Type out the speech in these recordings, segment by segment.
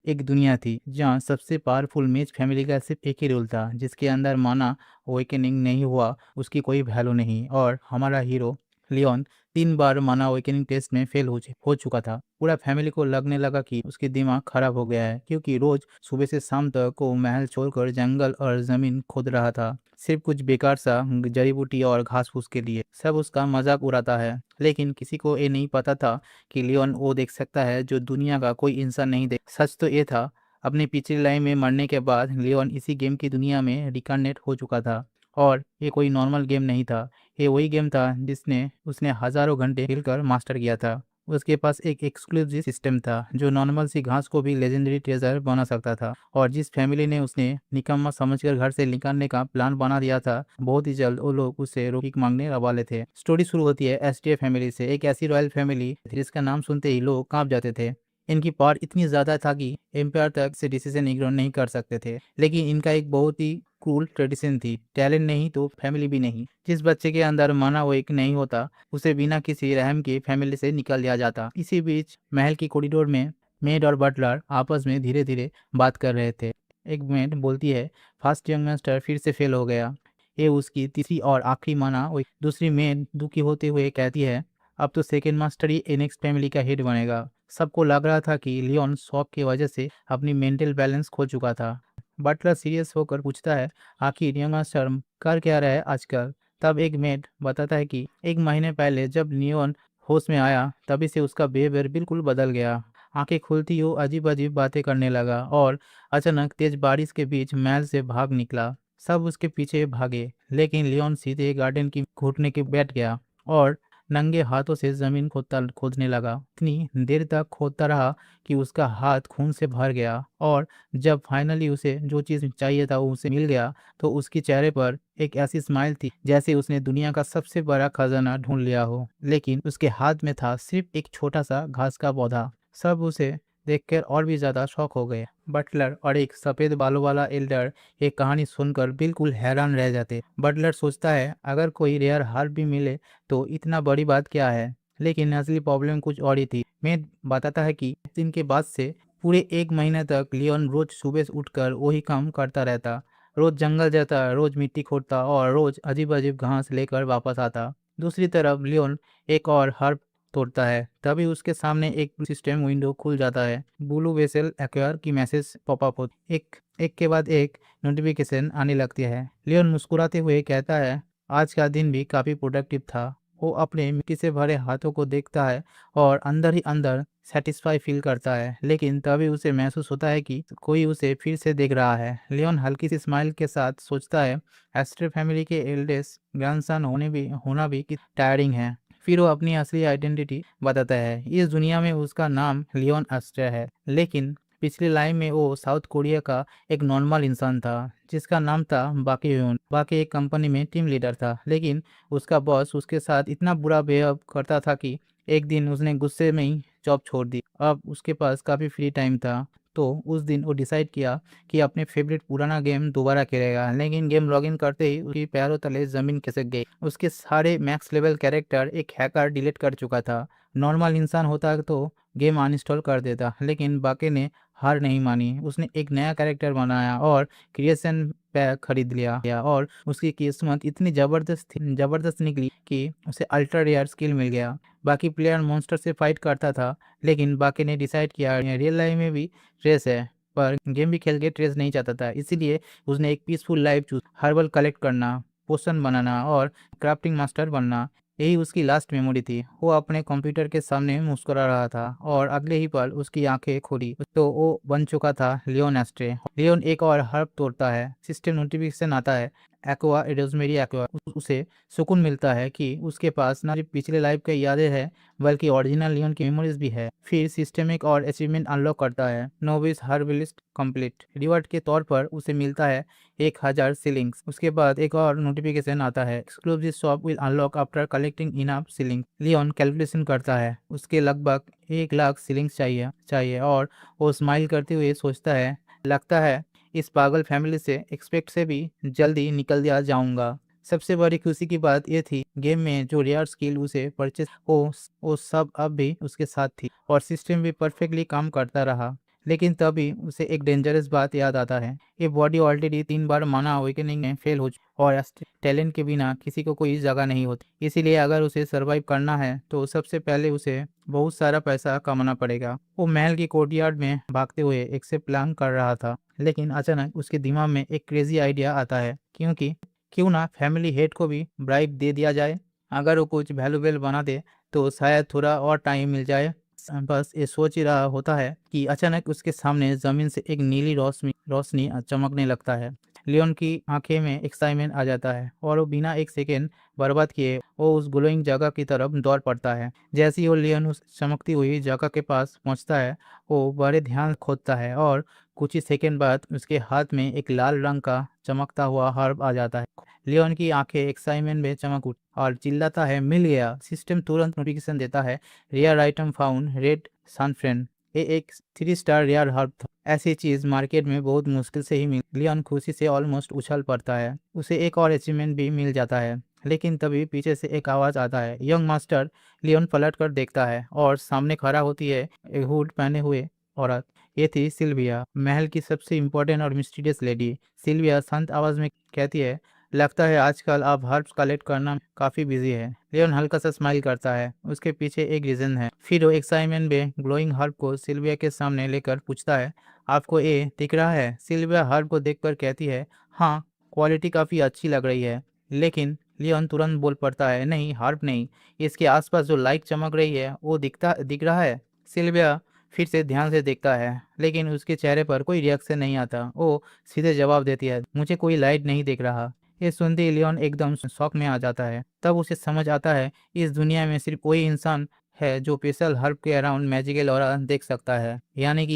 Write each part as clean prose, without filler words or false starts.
एक दुनिया थी जहाँ सबसे पावरफुल मेज फैमिली का सिर्फ एक ही रूल था, जिसके अंदर माना अवेकनिंग नहीं हुआ उसकी कोई वैल्यू नहीं। और हमारा हीरो लियोन 3 बार माना अवेकनिंग टेस्ट में फेल हो चुका था। पूरा फैमिली को लगने लगा कि उसकी दिमाग खराब हो गया है, क्योंकि रोज सुबह से शाम तक वो महल छोड़कर जंगल और जमीन खोद रहा था, सिर्फ कुछ बेकार सा जड़ी बूटी और घास फूस के लिए। सब उसका मजाक उड़ाता है, लेकिन किसी को ये नहीं पता था कि लियोन वो देख सकता है जो दुनिया का कोई इंसान नहीं देख। सच तो ये था, अपनी पिछली लाइफ में मरने के बाद लियोन इसी गेम की दुनिया में रिकॉर्नेट हो चुका था। और ये कोई नॉर्मल गेम नहीं था, ये वही गेम था जिसने उसने हजारों घंटे खेलकर मास्टर किया था। उसके पास एक एक्सक्लूसिव सिस्टम था जो नॉर्मल सी घास को भी लेजेंडरी ट्रेजर बना सकता था। और जिस फैमिली ने उसने निकम्मा समझकर घर से निकालने का प्लान बना दिया था, बहुत ही जल्द वो लोग उससे भीख मांगने वाले थे। स्टोरी शुरू होती है एसटीए फैमिली से, एक ऐसी रॉयल फैमिली जिसका नाम सुनते ही लोग कांप जाते थे। इनकी पावर इतनी ज्यादा था कि एम्पायर तक से डिसीजन इग्नोर नहीं कर सकते थे। लेकिन इनका एक बहुत ही क्रूल ट्रेडिशन थी, टैलेंट नहीं तो फैमिली भी नहीं। जिस बच्चे के अंदर माना वो एक नहीं होता, उसे बिना किसी रहम के फैमिली से निकाल दिया जाता। इसी बीच महल की कॉरिडोर में मेड और बटलर आपस में धीरे धीरे बात कर रहे थे। एक मेड बोलती है, फर्स्ट यंग मास्टर फिर से फेल हो गया। ये उसकी तीसरी और आखिरी माना हुई। दूसरी मेड दुखी होते हुए कहती है, अब तो सेकेंड मास्टर ही नेक्स्ट फैमिली का हेड बनेगा। सबको लग रहा था कि लियोन शॉक की वजह से अपनी मेंटल बैलेंस खो चुका था। बटलर सीरियस होकर पूछता है, आखिर यंग मास्टर कर क्या रहा है आजकल। तब एक मेड बताता है कि 1 महीने पहले जब लियोन होश में आया, तभी से उसका बिहेवियर बिल्कुल बदल गया। आंखें खुलती वो अजीब अजीब बातें करने लगा और अचानक तेज बारिश के बीच महल से भाग निकला। सब उसके पीछे भागे, लेकिन लियोन सीधे गार्डन की घुटने के बैठ गया और नंगे हाथों से जमीन खोदने लगा। इतनी देर तक खोदता रहा कि उसका हाथ खून से भर गया। और जब फाइनली उसे जो चीज चाहिए था वो उसे मिल गया, तो उसके चेहरे पर एक ऐसी स्माइल थी जैसे उसने दुनिया का सबसे बड़ा खजाना ढूंढ लिया हो। लेकिन उसके हाथ में था सिर्फ एक छोटा सा घास का पौधा। सब उसे देखकर और भी ज्यादा शॉक हो गए। बटलर और एक सफेद बालों वाला एल्डर ये कहानी सुनकर बिल्कुल हैरान रह जाते। बटलर सोचता है, अगर कोई रेयर हार्ट भी मिले तो इतना बड़ी बात क्या है। लेकिन असली प्रॉब्लम कुछ और ही थी। मैं बताता है कि इस दिन के बाद से पूरे 1 महीने तक लियोन रोज सुबह से उठकर वही काम करता रहता। रोज जंगल जाता, रोज मिट्टी खोदता और रोज अजीब अजीब घास लेकर वापस आता। दूसरी तरफ लियोन एक और हर्ब तोड़ता है, तभी उसके सामने एक सिस्टम विंडो खुल जाता है। ब्लू वेसल एक्वायर की मैसेज पॉपअप होती, एक एक के बाद एक नोटिफिकेशन आने लगती है। लियोन मुस्कुराते हुए कहता है, आज का दिन भी काफी प्रोडक्टिव था। वो अपने मिट्टी से भरे हाथों को देखता है और अंदर ही अंदर सेटिस्फाई फील करता है। लेकिन तभी उसे महसूस होता है कि कोई उसे फिर से देख रहा है। लियोन हल्की सी स्माइल के साथ सोचता है, एस्टर फैमिली के एल्डेस्ट ग्रैंडसन होना भी कितना टायरिंग है। फिर वो अपनी असली आइडेंटिटी बताता है। इस दुनिया में उसका नाम लियोन एस्टर है, लेकिन पिछली लाइन में वो साउथ कोरिया का एक नॉर्मल इंसान था जिसका नाम था बाकी ह्यून। बाकी एक कंपनी में टीम लीडर था, लेकिन उसका बॉस उसके साथ इतना बुरा बिहेव करता था कि एक दिन उसने गुस्से में ही जॉब छोड़ दी। अब उसके पास काफ़ी फ्री टाइम था, तो उस दिन वो डिसाइड किया कि अपने फेवरेट पुराना गेम दोबारा खेलेगा। लेकिन गेम लॉगिन करते ही उसकी पैरों तले जमीन खिसक गई। उसके सारे मैक्स लेवल कैरेक्टर एक हैकर डिलीट कर चुका था। नॉर्मल इंसान होता तो गेम अनइंस्टॉल कर देता, लेकिन बाकी ने हार नहीं मानी। उसने एक नया कैरेक्टर बनाया और क्रिएशन पैक खरीद लिया और उसकी किस्मत इतनी जबरदस्त निकली कि उसे अल्ट्रा रेयर स्किल मिल गया। बाकी प्लेयर मॉन्स्टर से फाइट करता था, लेकिन बाकी ने डिसाइड किया रियल लाइफ में भी ट्रेस है, पर गेम भी खेल के ट्रेस नहीं चाहता था। इसीलिए उसने एक peaceful life choose, herbal collect करना, पोशन बनाना और क्राफ्टिंग मास्टर बनना। यही उसकी लास्ट मेमोरी थी। वो अपने कंप्यूटर के सामने मुस्कुरा रहा था और अगले ही पल उसकी आंखें खुली तो वो बन चुका था लियोन एस्ट्रे। लियोन एक और हर्ब तोड़ता है, सिस्टम नोटिफिकेशन आता है, एक्वा रोजमेरी एक्वा। उसे सुकून मिलता है कि उसके पास न सिर्फ पिछले लाइफ की यादें हैं, बल्कि ओरिजिनल लियोन की मेमोरीज भी है। फिर सिस्टमिक और अचीवमेंट अनलॉक करता है, नोविस हर्बलिस्ट कंप्लीट। रिवॉर्ड के तौर पर उसे मिलता है 1000 सीलिंग्स। उसके बाद एक और नोटिफिकेशन आता है, exclusive shop will unlock after collecting enough ceiling. Leon calculation करता है, उसके लगभग 1 लाख सीलिंग्स चाहिए और वो स्माइल करते हुए सोचता है, लगता है इस पागल फैमिली से एक्सपेक्ट से भी जल्दी निकल दिया जाऊंगा। सबसे बड़ी खुशी की बात यह थी, गेम में जो रेयर स्किल उसे परचेस वो सब अब भी उसके साथ थी और सिस्टम भी परफेक्टली काम करता रहा। लेकिन तभी उसे एक डेंजरस बात याद आता है। ये बॉडी ऑलरेडी 3 बार माना अवेकनिंग में फेल हो चुकी और टैलेंट के बिना किसी को कोई जगह नहीं होती। इसीलिए अगर उसे सर्वाइव करना है तो सबसे पहले उसे बहुत सारा पैसा कमाना पड़ेगा। वो महल की कोर्टयार्ड में भागते हुए एक से प्लान कर रहा था, लेकिन अचानक उसके दिमाग में एक क्रेजी आइडिया आता है, क्योंकि क्यों ना फैमिली हेड को भी ब्राइब दे दिया जाए। अगर वो कुछ वैल्यूएबल बना दे तो शायद थोड़ा और टाइम मिल जाए। बस ये सोच ही रहा होता है कि अचानक उसके सामने जमीन से एक नीली रोशनी रोशनी चमकने लगता है। लियोन की आंखें में एक्साइटमेंट आ जाता है और वो बिना एक सेकेंड बर्बाद किए वो उस ग्लोइंग जगह की तरफ दौड़ पड़ता है। जैसे ही वो लियोन उस चमकती हुई जगह के पास पहुंचता है, वो बड़े ध्यान खोदता है और कुछ ही सेकेंड बाद उसके हाथ में एक लाल रंग का चमकता हुआ हर्ब आ जाता है। लियोन की आंखें एक्साइटमेंट में चमक उठ और चिल्लाता है, मिल गया। सिस्टम तुरंत नोटिफिकेशन देता है, रेयर आइटम फाउंड, रेड सनफ्रेन। ये एक 3 स्टार रेयर हर्ब था। ऐसी चीज मार्केट में बहुत मुश्किल से ही मिल। लियोन खुशी से ऑलमोस्ट उछल पड़ता है। उसे एक और अचीवमेंट भी मिल जाता है। लेकिन तभी पीछे से एक आवाज आता है, यंग मास्टर। लियोन पलट कर देखता है और सामने खड़ा होती है एक हुड पहने हुए औरत। ये थी सिल्विया, महल की सबसे इम्पोर्टेंट और मिस्टीरियस लेडी। सिल्विया शांत आवाज में कहती है, लगता है आजकल आप हर्ब्स कलेक्ट करना काफी बिजी है। लियोन हल्का सा स्माइल करता है, उसके पीछे एक रीजन है। फिर वो एक्साइटमेंट में ग्लोइंग हर्ब को सिल्विया के सामने लेकर पूछता है, आपको ये दिख रहा है? सिल्विया हर्ब को देखकर कहती है, हाँ, क्वालिटी काफी अच्छी लग रही है। लेकिन लियोन तुरंत बोल पड़ता है, नहीं, हर्ब नहीं, इसके आसपास जो लाइट चमक रही है वो दिख रहा है। सिल्विया फिर से ध्यान से देखता है, लेकिन उसके चेहरे पर कोई रिएक्शन नहीं आता। वो सीधे जवाब देती है, मुझे कोई लाइट नहीं दिख रहा। ये सुनते ही लियोन एकदम शॉक में आ जाता है। तब उसे समझ आता है, इस दुनिया में सिर्फ वही इंसान है जो स्पेशल हर्ब के अराउंड मैजिकल ऑरा देख सकता है, यानी कि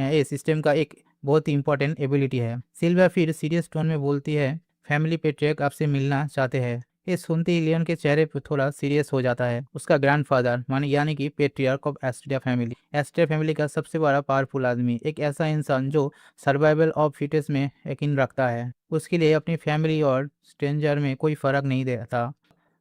ये सिस्टम का एक बहुत ही इंपॉर्टेंट एबिलिटी है। सिल्विया फिर सीरियस टोन में बोलती है, फैमिली पेट्रियर्क आपसे मिलना चाहते हैं। ये सुनते ही लियोन के चेहरे पर थोड़ा सीरियस हो जाता है। उसका ग्रैंडफादर माने यानी कि patriarch of Astria family, Astria family का सबसे बड़ा पावरफुल आदमी, एक ऐसा इंसान जो सर्वाइवल ऑफ फिटेस्ट में यकीन रखता है। उसके लिए अपनी फैमिली और स्ट्रेंजर में कोई फर्क नहीं देता।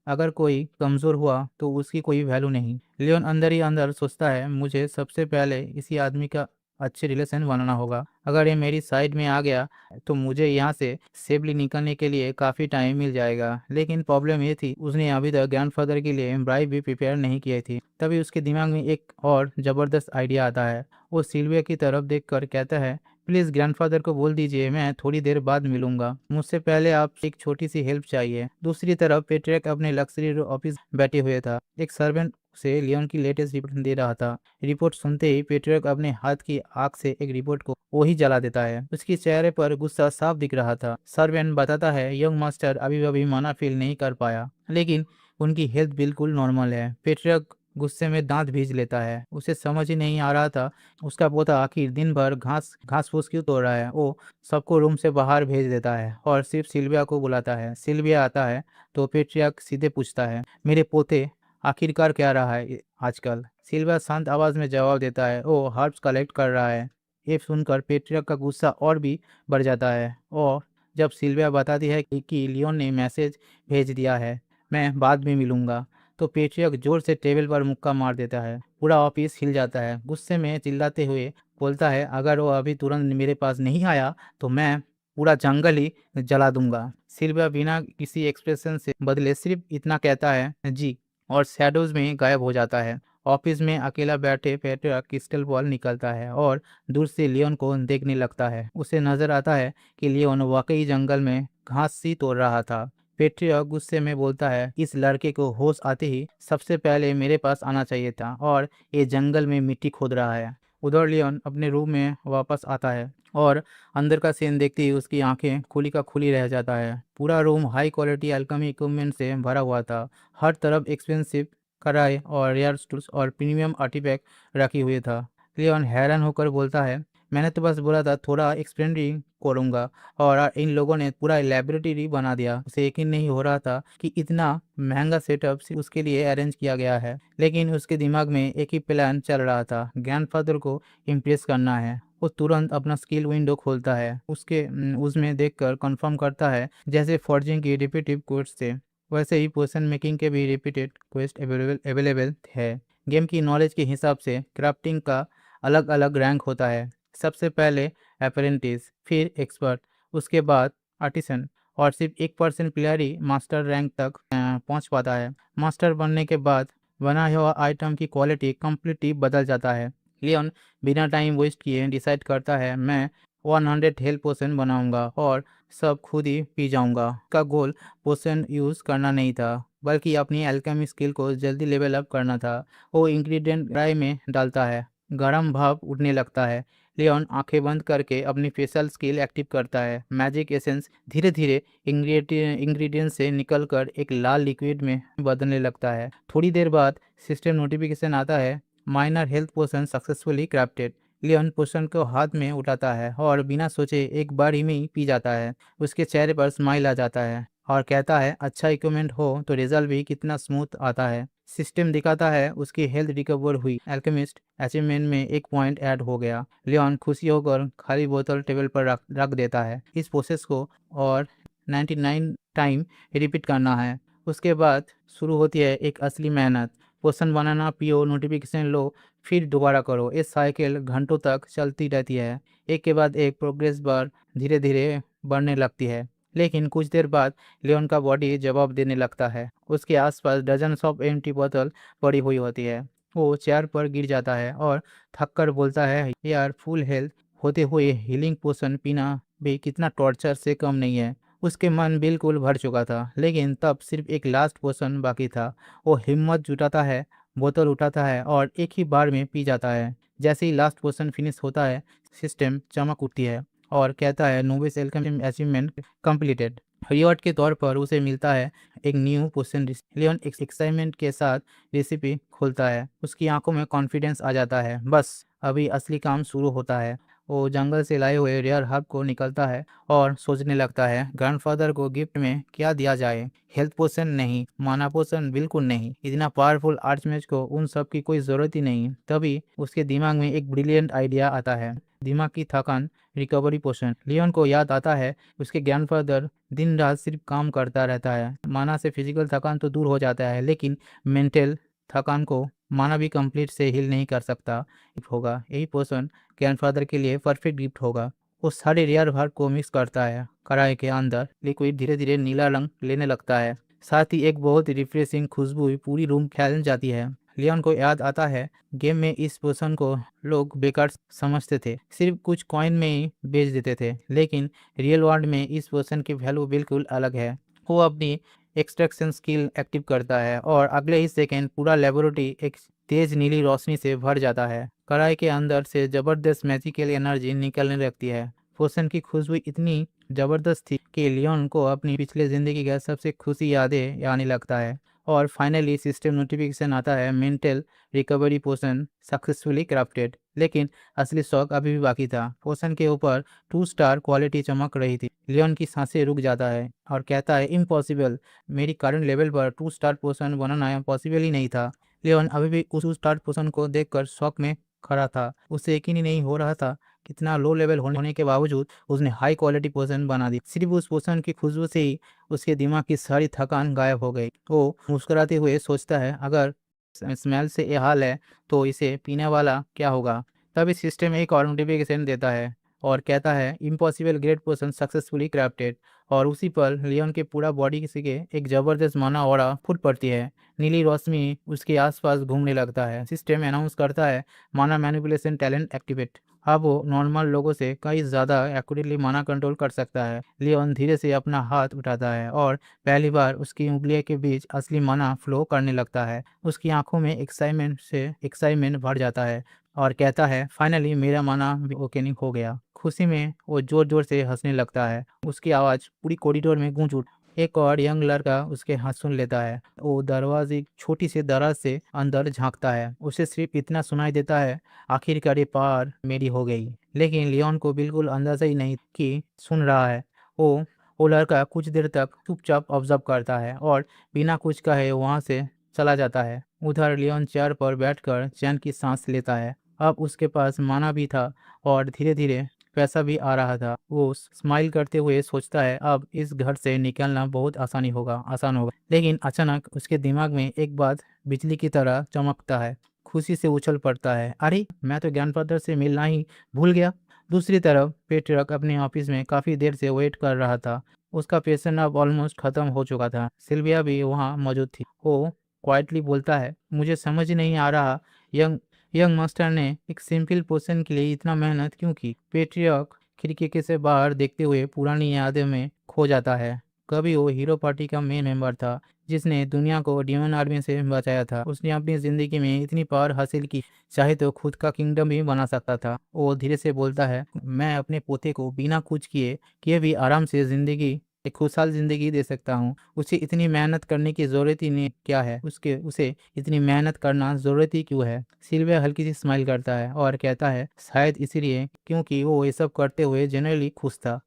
अगर कोई कमज़ोर हुआ तो उसकी कोई वैल्यू नहीं। लियोन अंदर ही अंदर सोचता है, मुझे सबसे पहले इसी आदमी का अच्छे रिलेशन बनाना होगा। अगर ये मेरी साइड में आ गया तो मुझे यहाँ से सेफली निकलने के लिए काफ़ी टाइम मिल जाएगा। लेकिन प्रॉब्लम ये थी, उसने अभी तक ग्रैंडफादर के लिए ब्राइब भी प्रिपेयर नहीं किए थी। तभी उसके दिमाग में एक और ज़बरदस्त आइडिया आता है। वो सिल्विया की तरफ देखकर कहता है, प्लीज़ ग्रैंडफादर को बोल दीजिए मैं थोड़ी देर बाद मिलूंगा। मुझसे पहले आपसे एक छोटी सी हेल्प चाहिए। दूसरी तरफ पेट्रियक अपने लग्जरी ऑफिस बैठे हुए था। एक सर्वेंट से लियोन की लेटेस्ट रिपोर्ट दे रहा था। रिपोर्ट सुनते ही पेट्रियक अपने हाथ की आग से एक रिपोर्ट को वही जला देता है। उसके चेहरे पर गुस्सा साफ दिख रहा था। सर्वेंट बताता है, यंग मास्टर अभी अभी माना फील नहीं कर पाया, लेकिन उनकी हेल्थ बिल्कुल नॉर्मल है। पेट्रियक गुस्से में दांत भींच लेता है। उसे समझ ही नहीं आ रहा था उसका पोता आखिर दिन भर घास घास फूस क्यों तोड़ रहा है। वो सबको रूम से बाहर भेज देता है और सिर्फ सिल्विया को बुलाता है। सिल्विया आता है तो पेट्रियर्क सीधे पूछता है, मेरे पोते आखिरकार क्या रहा है आजकल? सिल्विया शांत आवाज में जवाब देता है, वो हर्ब्स कलेक्ट कर रहा है। ये सुनकर पेट्रियर्क का गुस्सा और भी बढ़ जाता है। और जब सिल्विया बताती है कि लियोन ने मैसेज भेज दिया है, मैं बाद में मिलूंगा, तो पेट्रियर्क जोर से टेबल पर मुक्का मार देता है। पूरा ऑफिस हिल जाता है। गुस्से में चिल्लाते हुए बोलता है, अगर वो अभी तुरंत मेरे पास नहीं आया तो मैं पूरा जंगल ही जला दूंगा। सिल्विया बिना किसी एक्सप्रेशन से बदले सिर्फ इतना कहता है, जी, और शैडोज में गायब हो जाता है। ऑफिस में अकेला बैठे पेट्रियर्क क्रिस्टल बॉल निकलता है और दूर से लियोन को देखने लगता है। उसे नजर आता है कि लियोन वाकई जंगल में घास सी तोड़ रहा था। पेट्रियर्क गुस्से में बोलता है, इस लड़के को होश आते ही सबसे पहले मेरे पास आना चाहिए था, और ये जंगल में मिट्टी खोद रहा है। उधर लियोन अपने रूम में वापस आता है और अंदर का सीन देखते ही उसकी आंखें खुली का खुली रह जाता है। पूरा room high quality alchemy equipment से भरा हुआ था। हर तरफ एक्सपेंसिव कढ़ाई और रेयर टूल्स और प्रीमियम आर्टिफैक्ट रखी हुई था। लियोन हैरान होकर बोलता है, मैंने तो बस बोला था थोड़ा एक्सपेरिमेंट करूंगा, और इन लोगों ने पूरा लैबोरेटरी बना दिया। उसे यकीन नहीं हो रहा था कि इतना महंगा सेटअप सिर्फ उसके लिए अरेंज किया गया है। लेकिन उसके दिमाग में एक ही प्लान चल रहा था, ग्रैंडफादर को इम्प्रेस करना है। वो तुरंत अपना स्किल विंडो खोलता है, उसमें देखकर कंफर्म करता है जैसे फॉर्जिंग की रिपीटिव क्वेस्ट थे, वैसे ही पोशन मेकिंग के भी रिपीटेड क्वेस्ट अवेलेबल है। गेम की नॉलेज के हिसाब से क्राफ्टिंग का अलग अलग रैंक होता है। सबसे पहले अप्रेंटिस, फिर एक्सपर्ट, उसके बाद आर्टिसन, और सिर्फ 1% प्लेयर ही मास्टर रैंक तक पहुंच पाता है। मास्टर बनने के बाद बना हुआ आइटम की क्वालिटी कम्प्लीटली बदल जाता है। लियोन बिना टाइम वेस्ट किए डिसाइड करता है, मैं 100 हेल्थ पोशन बनाऊंगा और सब खुद ही पी जाऊंगा। का गोल पोशन यूज़ करना नहीं था, बल्कि अपनी अल्केमी स्किल को जल्दी लेवल अप करना था। वो इंग्रेडिएंट कढ़ाई में डालता है, गर्म भाप उठने लगता है। लियोन आंखें बंद करके अपनी फेशियल स्किल एक्टिव करता है। मैजिक एसेंस धीरे धीरे इंग्रेडिएंट से निकलकर एक लाल लिक्विड में बदलने लगता है। थोड़ी देर बाद सिस्टम नोटिफिकेशन आता है, माइनर हेल्थ पोशन सक्सेसफुली क्राफ्टेड। लियोन पोशन को हाथ में उठाता है और बिना सोचे एक बार ही में ही पी जाता है। उसके चेहरे पर स्माइल आ जाता है और कहता है, अच्छा इक्विपमेंट हो तो रिजल्ट भी कितना स्मूथ आता है। सिस्टम दिखाता है उसकी हेल्थ रिकवर हुई। अल्केमिस्ट अचीवमेंट में एक पॉइंट ऐड हो गया। लियोन खुशी होकर खाली बोतल टेबल पर रख देता है। इस प्रोसेस को और 99 टाइम रिपीट करना है। उसके बाद शुरू होती है एक असली मेहनत। पोषण बनाना, पियो, नोटिफिकेशन लो, फिर दोबारा करो। इस साइकिल घंटों तक चलती रहती है। एक के बाद एक प्रोग्रेस बार धीरे धीरे बढ़ने लगती है। लेकिन कुछ देर बाद लियोन का बॉडी जवाब देने लगता है। उसके आसपास डजन्स ऑफ एम्प्टी बोतल पड़ी हुई होती है। वो चेयर पर गिर जाता है और थककर बोलता है, यार फुल हेल्थ होते हुए हीलिंग पोशन पीना भी कितना टॉर्चर से कम नहीं है। उसके मन बिल्कुल भर चुका था, लेकिन तब सिर्फ एक लास्ट पोशन बाकी था। वो हिम्मत जुटाता है, बोतल उठाता है और एक ही बार में पी जाता है। जैसे ही लास्ट पोर्शन फिनिश होता है, सिस्टम चमक उठती है और कहता है, novice alchemy achievement completed. Reward के तौर पर उसे मिलता है एक न्यू पोशन। लियोन एक्साइटमेंट के साथ रेसिपी खोलता है। उसकी आंखों में कॉन्फिडेंस आ जाता है, बस अभी असली काम शुरू होता है। वो जंगल से लाए हुए रेयर हर्ब को निकलता है और सोचने लगता है, ग्रैंडफादर को गिफ्ट में क्या दिया जाए। हेल्थ पोशन नहीं, माना पोशन बिल्कुल नहीं, इतना पावरफुल आर्चमेज को उन सब की कोई ज़रूरत ही नहीं। तभी उसके दिमाग में एक ब्रिलियंट आइडिया आता है, दिमाग की थकान रिकवरी पोशन। लियोन को याद आता है उसके ग्रैंडफादर दिन रात सिर्फ काम करता रहता है। माना से फिजिकल थकान तो दूर हो जाता है, लेकिन मेंटल थकान को माना भी कंप्लीट से हील नहीं कर सकता। होगा यही पोशन ग्रैंडफादर के लिए परफेक्ट गिफ्ट होगा। वो सारे रेयर हर्ब को मिक्स करता है। कढ़ाई के अंदर लिक्विड धीरे धीरे नीला रंग लेने लगता है, साथ ही एक बहुत रिफ्रेशिंग खुशबू पूरी रूम फैल जाती है। लियोन को याद आता है, गेम में इस पोशन को लोग बेकार समझते थे, सिर्फ कुछ कॉइन में ही बेच देते थे, लेकिन रियल वर्ल्ड में इस पोशन की वैल्यू बिल्कुल अलग है। वो अपनी एक्सट्रैक्शन स्किल एक्टिव करता है और अगले ही सेकेंड पूरा लेबोरेटरी एक तेज नीली रोशनी से भर जाता है। कढ़ाई के अंदर से जबरदस्त मैजिकल एनर्जी निकलने लगती है। पोशन की खुशबू इतनी जबरदस्त थी कि लियोन को अपनी पिछले जिंदगी का सबसे खुशी यादें आने लगता है। और फाइनली सिस्टम नोटिफिकेशन आता है, मेंटल रिकवरी पोशन सक्सेसफुली क्राफ्टेड। लेकिन असली शौक अभी भी बाकी था। पोशन के ऊपर 2 स्टार क्वालिटी चमक रही थी। लियोन की सांसें रुक जाता है और कहता है, इम्पॉसिबल, मेरी करंट लेवल पर 2 स्टार पोशन बनाना पॉसिबल ही नहीं था। लियोन अभी भी उस स्टार पोशन को देखकर शौक में खड़ा था। उसे यकीन ही नहीं हो रहा था, कितना लो लेवल होने के बावजूद उसने हाई क्वालिटी पोशन बना दी। सिर्फ उस पोशन की खुशबू से ही उसके दिमाग की सारी थकान गायब हो गई। वो मुस्कुराते हुए सोचता है, अगर स्मेल से ये हाल है तो इसे पीने वाला क्या होगा। तभी सिस्टम एक और नोटिफिकेशन देता है और कहता है, इम्पॉसिबल ग्रेट पोशन सक्सेसफुली क्राफ्टेड। और उसी पर लियोन के पूरा बॉडी से एक जबरदस्त माना ऑरा फूट पड़ती है। नीली रोशनी उसके आसपास घूमने लगता है। सिस्टम अनाउंस करता है, माना मैनिपुलेशन टैलेंट एक्टिवेट। अब वो नॉर्मल लोगों से कई ज़्यादा एक्यूरेटली माना कंट्रोल कर सकता है। लियोन धीरे से अपना हाथ उठाता है और पहली बार उसकी उंगलियों के बीच असली माना फ्लो करने लगता है। उसकी आंखों में एक्साइटमेंट भर जाता है और कहता है, फाइनली मेरा माना ओकेनिंग हो गया। खुशी में वो जोर जोर से हंसने लगता है। उसकी आवाज़ पूरी कॉरिडोर में गूंज उठ। एक और यंग लड़का उसके हाथ सुन लेता है। वो दरवाजे छोटी सी दराज से अंदर झांकता है। उसे सिर्फ इतना सुनाई देता है, आखिरकार ये पार मेरी हो गई। लेकिन लियोन को बिल्कुल अंदाजा ही नहीं कि सुन रहा है। वो वो लड़का कुछ देर तक चुपचाप ऑब्जर्व करता है और बिना कुछ कहे वहाँ से चला जाता है। उधर लियोन चेयर पर बैठकर चैन की सांस लेता है। अब उसके पास माना भी था और धीरे धीरे पैसा भी आ रहा था। वो स्माइल करते हुए सोचता है, अब इस घर से निकलना बहुत आसान होगा। लेकिन अचानक उसके दिमाग में एक बात बिजली की तरह चमकता है। खुशी से उछल पड़ता है, अरे मैं तो ग्रैंडफादर से मिलना ही भूल गया। दूसरी तरफ पेट्रियक अपने ऑफिस में काफ़ी देर से वेट कर रहा था। उसका पेशेंट अब ऑलमोस्ट ख़त्म हो चुका था। सिल्विया भी वहाँ मौजूद थी। वो क्वाइटली बोलता है, मुझे समझ नहीं आ रहा यंग यंग मास्टर ने एक सिंपल पोशन के लिए इतना मेहनत क्यों की। पेट्रियक खिड़की के से बाहर देखते हुए पुरानी यादें में खो जाता है। कभी वो हीरो पार्टी का मेन मेंबर था जिसने दुनिया को डीमन आर्मी से बचाया था। उसने अपनी ज़िंदगी में इतनी पावर हासिल की, चाहे तो खुद का किंगडम भी बना सकता था। वो धीरे से बोलता है, मैं अपने पोते को बिना कुछ किए किए भी आराम से ज़िंदगी एक खुशहाल ज़िंदगी दे सकता हूँ। उसे इतनी मेहनत करने की ज़रूरत ही नहीं क्या है, उसके उसे इतनी मेहनत करना ज़रूरत ही क्यों है। सिल्विया हल्की सी स्माइल करता है और कहता है, शायद इसलिए क्योंकि वो ये सब करते हुए जनरली खुश था।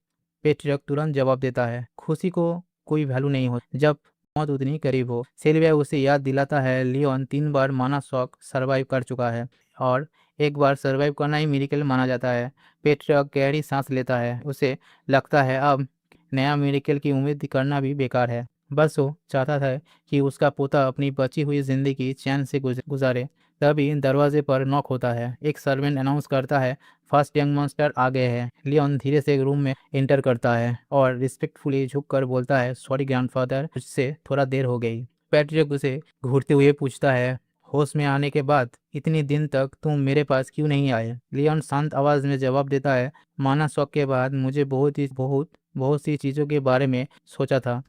पेट्रियक तुरंत जवाब देता है, खुशी को कोई वैल्यू नहीं हो जब मौत उतनी करीब हो। सिल्विया उसे याद दिलाता है, लियोन 3 बार माना शॉक सर्वाइव कर चुका है और एक बार सर्वाइव करना ही मिरेकल माना जाता है। पेट्रियक गहरी सांस लेता है। उसे लगता है अब नया मिरेकल की उम्मीद करना भी बेकार है। बस वो चाहता था कि उसका पोता अपनी बची हुई जिंदगी चैन से गुजारे। तभी दरवाजे पर नॉक होता है। एक सर्वेंट अनाउंस करता है, फर्स्ट यंग मॉन्स्टर आ गए हैं। लियोन धीरे से रूम में एंटर करता है और रिस्पेक्टफुली झुककर बोलता है, सॉरी ग्रैंडफादर, मुझसे थोड़ा देर हो गई। पैट्रिक उसे घूरते हुए पूछता है, होश में आने के बाद इतने दिन तक तुम मेरे पास क्यों नहीं आए। लियोन शांत आवाज में जवाब देता है, माना शौक के बाद मुझे बहुत सी चीज़ों के बारे में सोचा था।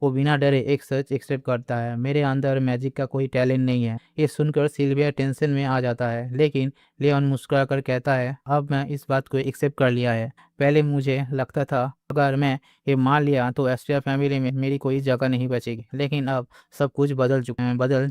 वो बिना डरे एक सच एक्सेप्ट करता है, मेरे अंदर मैजिक का कोई टैलेंट नहीं है। ये सुनकर सिल्विया टेंशन में आ जाता है, लेकिन लियोन मुस्कुराकर कहता है, अब मैं इस बात को एक्सेप्ट कर लिया है। पहले मुझे लगता था अगर मैं ये मान लिया तो एस्ट्रिया फैमिली में मेरी कोई जगह नहीं बचेगी, लेकिन अब सब कुछ बदल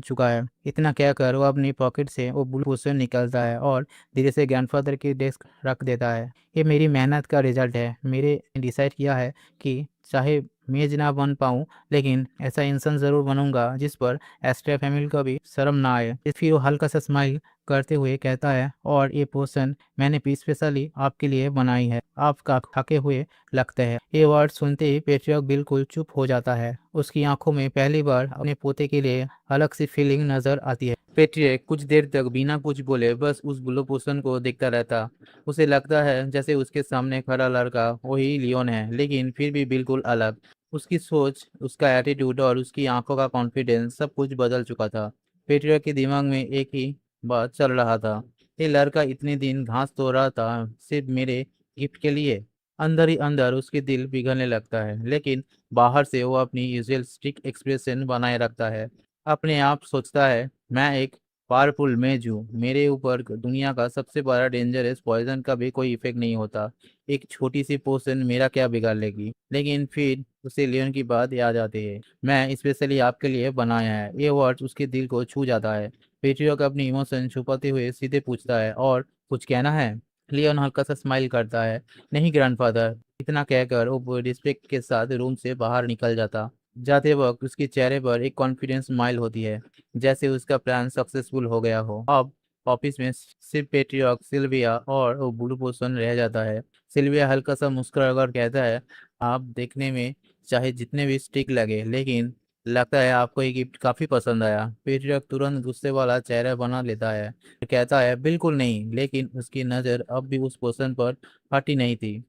चुका है। इतना कहकर वो अपनी पॉकेट से वो ब्लू पोशन निकलता है और धीरे से ग्रैंडफादर की डेस्क रख देता है। ये मेरी मेहनत का रिजल्ट है। मेरे डिसाइड किया है कि चाहे मेज ना बन पाऊँ, लेकिन ऐसा इंसान ज़रूर बनूंगा जिस पर एस्ट्रिया फैमिली को भी शर्म ना आए। फिर वो हल्का सा स्माइल करते हुए कहता है, और ये पोर्शन मैंने स्पेशली आपके लिए बनाई है। आप का थके हुए लगते हैं। ये वर्ड सुनते ही पेट्रियक बिल्कुल चुप हो जाता है। उसकी आंखों में पहली बार अपने पोते के लिए अलग सी फीलिंग नजर आती है। पेट्रियक कुछ देर तक बिना कुछ बोले बस उस ब्लू पोर्शन को देखता रहता। उसे लगता है जैसे उसके सामने खड़ा लड़का वही लियोन है, लेकिन फिर भी बिल्कुल अलग। उसकी सोच, उसका एटीट्यूड और उसकी आंखों का कॉन्फिडेंस सब कुछ बदल चुका था। पेट्रियक के दिमाग में एक ही बात चल रहा था, ये लड़का इतने दिन घास तोड़ रहा था सिर्फ मेरे गिफ्ट के लिए। अंदर ही अंदर उसके दिल पिघलने लगता है, लेकिन बाहर से वो अपनी यूजुअल स्ट्रिक्ट एक्सप्रेशन बनाए रखता है। अपने आप सोचता है, मैं एक पावरफुल मेज हूँ, मेरे ऊपर दुनिया का सबसे बड़ा डेंजरस पॉइजन का भी कोई इफेक्ट नहीं होता। एक छोटी सी पोशन मेरा क्या बिगाड़ लेगी। लेकिन फिर उसे लियोन की बात याद आती है, मैं स्पेशली आपके लिए बनाया है। ये वर्ड्स उसके दिल को छू जाता है। पेट्रियक अपनी इमोशन छुपाते हुए सीधे पूछता है, और कुछ कहना है। लियोन हल्का सा स्माइल करता है, नहीं ग्रैंडफादर। इतना कहकर वो रिस्पेक्ट के साथ रूम से बाहर निकल जाते वक्त उसके चेहरे पर एक कॉन्फिडेंस स्माइल होती है, जैसे उसका प्लान सक्सेसफुल हो गया हो। अब ऑफिस में सिर्फ पेट्रियक, सिल्विया और वो ब्लू पोर्शन रह जाता है। सिल्विया हल्का सा मुस्कुराकर कहता है, आप देखने में चाहे जितने भी स्टिक लगे, लेकिन लगता है आपको ये गिफ्ट काफी पसंद आया। पेट्रियक तुरंत गुस्से वाला चेहरा बना लेता है, कहता है, बिल्कुल नहीं। लेकिन उसकी नज़र अब भी उस पोर्शन पर हटी नहीं थी।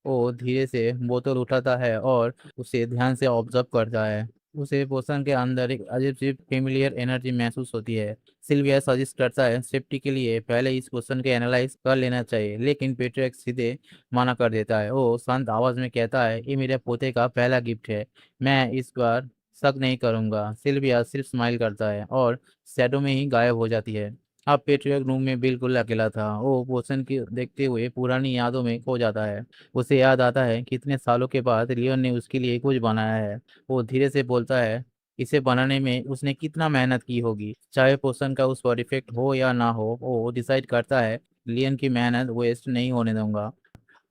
वो धीरे से बोतल उठाता है और उसे ध्यान से ऑब्जर्व करता है। उसे पोषण के अंदर एक अजीब सी फेमिलियर एनर्जी महसूस होती है। सिल्विया सजेस्ट करता है, सेफ्टी के लिए पहले इस क्वेश्चन के एनालाइज कर लेना चाहिए, लेकिन पेट्रियक सीधे मना कर देता है। वो शांत आवाज में कहता है, ये मेरे पोते का पहला गिफ्ट है, मैं इस बार शक नहीं करूंगा। सिल्विया सिर्फ स्माइल करता है और शैडो में ही गायब हो जाती है। अब पेट्रियक रूम में बिल्कुल अकेला था। वो पोषण की देखते हुए पुरानी यादों में खो जाता है। उसे याद आता है कि इतने सालों के बाद लियोन ने उसके लिए कुछ बनाया है। वो धीरे से बोलता है, इसे बनाने में उसने कितना मेहनत की होगी। चाहे पोषण का उस पर इफेक्ट हो या ना हो, वो डिसाइड करता है लियोन की मेहनत वेस्ट नहीं होने दूंगा।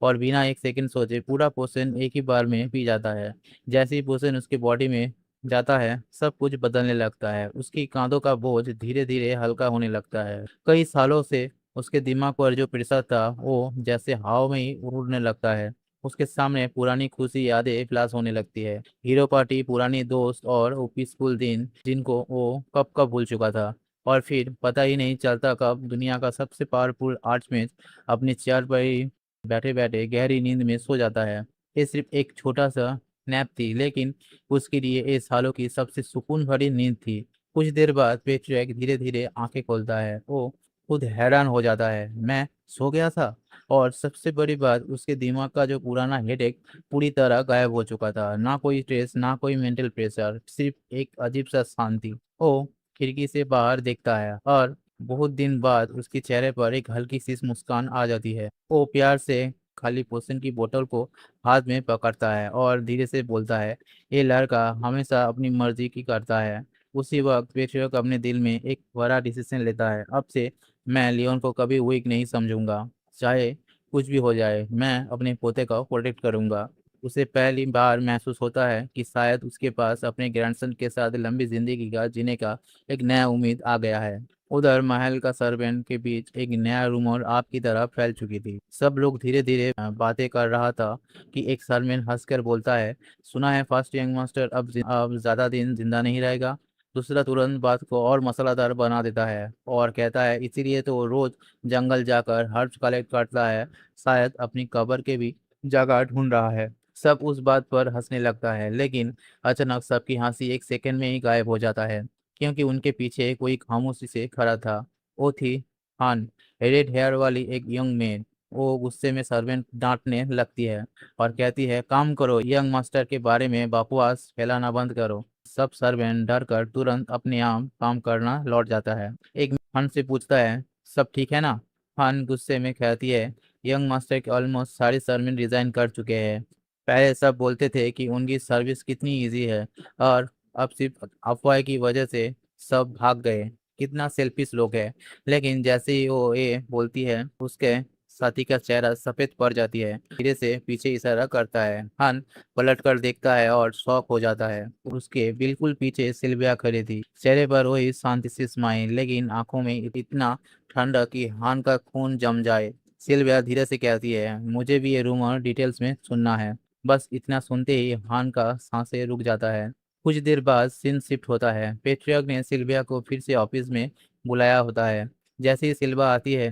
और बिना एक सेकंड सोचे पूरा पोषण एक ही बार में पी जाता है। जैसे ही पोषण उसकी बॉडी में जाता है, सब कुछ बदलने लगता है। उसकी कांधों का बोझ धीरे धीरे हल्का होने लगता है। कई सालों से उसके दिमाग पर जो प्रेशर था वो जैसे हवा में ही उड़ने लगता है। उसके सामने पुरानी खुशी यादें फ्लैश होने लगती है। हीरो पार्टी, पुरानी दोस्त और वो पीसफुल दिन जिनको वो कब कब भूल चुका था। और फिर पता ही नहीं चलता कब दुनिया का सबसे पावरफुल आर्चमेज अपनी चेयर पर ही बैठे बैठे गहरी नींद में सो जाता है। ये सिर्फ एक छोटा सा नैप थी, लेकिन उसके लिए ये सालों की सबसे सुकून भरी नींद थी। कुछ देर बाद पेट्रियक धीरे धीरे आंखें खोलता है। वो खुद हैरान हो जाता है, मैं सो गया था। और सबसे बड़ी बात, उसके दिमाग का जो पुराना हेडेक पूरी तरह गायब हो चुका था। ना कोई स्ट्रेस, ना कोई मेंटल प्रेशर, सिर्फ एक अजीब सा शांति। वो खिड़की से बाहर देखता है और बहुत दिन बाद उसके चेहरे पर एक हल्की सी मुस्कान आ जाती है। वो प्यार से खाली पोषण की बोतल को हाथ में पकड़ता है और धीरे से बोलता है, ये लड़का हमेशा अपनी मर्जी की करता है। उसी वक्त पेट्रियक अपने दिल में एक बड़ा डिसीजन लेता है। अब से मैं लियोन को कभी वीक नहीं समझूंगा। चाहे कुछ भी हो जाए, मैं अपने पोते को प्रोटेक्ट करूंगा। उसे पहली बार महसूस होता है कि शायद उसके पास अपने ग्रैंडसन के साथ लंबी जिंदगी का जीने का एक नया उम्मीद आ गया है। उधर महल का सर्वेंट के बीच एक नया रूमर आग की तरह फैल चुकी थी। सब लोग धीरे धीरे बातें कर रहा था कि एक सर्वेंट हंसकर बोलता है, सुना है फर्स्ट यंग मास्टर अब ज्यादा दिन जिंदा नहीं रहेगा। दूसरा तुरंत बात को और मसालादार बना देता है और कहता है, इसीलिए तो वो रोज जंगल जाकर हर्ब्स कलेक्ट करता है, शायद अपनी कब्र के भी जगह ढूंढ रहा है। सब उस बात पर हंसने लगता है, लेकिन अचानक सबकी हंसी एक सेकंड में ही गायब हो जाता है, क्योंकि उनके पीछे कोई खामोशी से खड़ा था। वो थी हान, रेड हेयर वाली एक यंग मेड। वो गुस्से में सर्वेंट डांटने लगती है और कहती है, काम करो, यंग मास्टर के बारे में बकवास फैलाना बंद करो। सब सर्वेंट डर कर तुरंत अपने आप काम करना लौट जाता है। एक हान से पूछता है, सब ठीक है ना? हान गुस्से में कहती है, यंग मास्टर के ऑलमोस्ट सारे सर्वेंट रिजाइन कर चुके हैं। पहले सब बोलते थे कि उनकी सर्विस कितनी इजी है, और अब सिर्फ अफवाह की वजह से सब भाग गए। कितना सेल्फिश लोग हैं। लेकिन जैसे ही वो ये बोलती है, उसके साथी का चेहरा सफेद पड़ जाती है। धीरे से पीछे इशारा करता है। हन पलट कर देखता है और शॉक हो जाता है। उसके बिल्कुल पीछे सिल्विया खड़ी थी, चेहरे पर वही शांति सी स्माइल, लेकिन आंखों में इतना ठंडा कि हान का खून जम जाए। सिल्विया धीरे से कहती है, मुझे भी ये रूमर डिटेल्स में सुनना है। बस इतना सुनते ही हान का सांसें रुक जाता है। कुछ देर बाद सीन शिफ्ट होता है। पेट्रियर्क ने सिल्विया को फिर से ऑफिस में बुलाया होता है। जैसे ही सिल्वा आती है,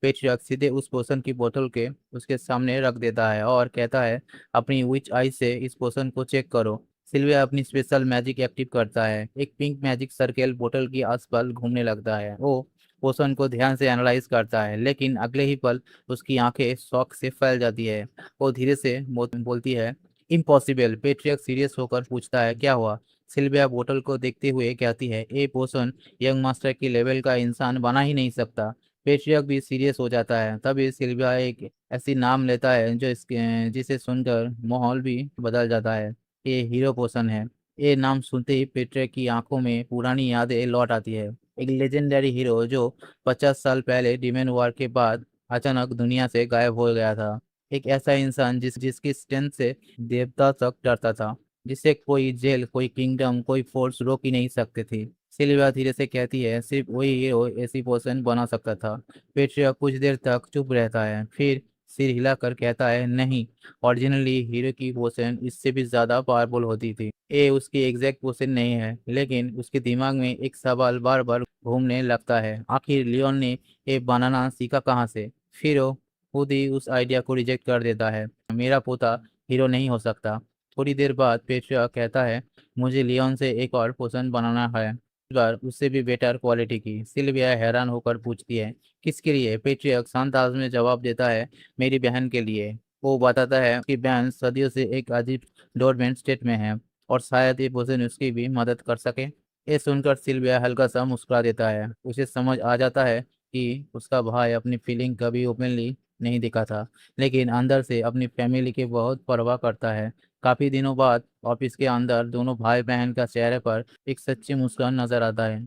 पेट्रियर्क सीधे उस पोशन की बोतल के उसके सामने रख देता है और कहता है, अपनी विच आई से इस पोशन को चेक करो। सिल्विया अपनी स्पेशल मैजिक एक्टिव करता है। एक पिंक मैजिक सर्कल बोतल की आसपास घूमने लगता है। वो पोशन को ध्यान से एनालाइज करता है, लेकिन अगले ही पल उसकी आंखें शौक से फैल जाती है। वो धीरे से बोलती है, इम्पॉसिबल। पेट्रियक सीरियस होकर पूछता है, क्या हुआ? सिल्विया बोतल को देखते हुए कहती है, ए पोषण यंग मास्टर की लेवल का इंसान बना ही नहीं सकता। पेट्रियक भी सीरियस हो जाता है। तभी सिल्विया एक ऐसी नाम लेता है जो इसके जिसे सुनकर माहौल भी बदल जाता है। ये हीरो पोषण है। ये नाम सुनते ही पेट्रियक की आंखों में पुरानी यादें लौट आती है। एक लेजेंडरी हीरो जो 50 साल पहले डिमेन वॉर के बाद अचानक दुनिया से गायब हो गया था। एक ऐसा इंसान जिसकी स्ट्रेंथ से देवता तक डरता था, जिसे कोई जेल, कोई किंगडम, कोई फोर्स रोक ही नहीं सकते थे। सिल्विया धीरे से कहती है, सिर्फ वही हीरो ऐसी पोजीशन बना सकता था। पेट्रिया कुछ देर तक चुप रहता है, फिर सिर हिलाकर कहता है, नहीं, ओरिजिनली हीरो की पोजीशन इससे भी ज्यादा पावरफुल होती थी। ये उसकी एग्जैक्ट पोजीशन नहीं है, लेकिन उसके दिमाग में एक सवाल बार बार घूमने लगता है, आखिर लियोन ने ये बनाना सीखा कहाँ से? फिर वो खुद ही उस आइडिया को रिजेक्ट कर देता है, मेरा पोता हीरो नहीं हो सकता। थोड़ी देर बाद पेट्रिया कहता है, मुझे लियोन से एक और पोषण बनाना है, इस बार उससे भी बेटर क्वालिटी की। सिल्विया हैरान होकर पूछती है, किसके लिए? पेट्रियक शांत आवाज में जवाब देता है, मेरी बहन के लिए। वो बताता है कि बहन सदियों से एक अजीब डोरमेंट स्टेट में है और शायद ये पोषण उसकी भी मदद कर सके। ये सुनकर सिल्विया हल्का सा मुस्कुरा देता है। उसे समझ आ जाता है कि उसका भाई अपनी फीलिंग कभी ओपनली नहीं दिखा था, लेकिन अंदर से अपनी फैमिली की बहुत परवाह करता है। काफी दिनों बाद ऑफिस के अंदर दोनों भाई बहन का चेहरे पर एक सच्ची मुस्कान नजर आता है।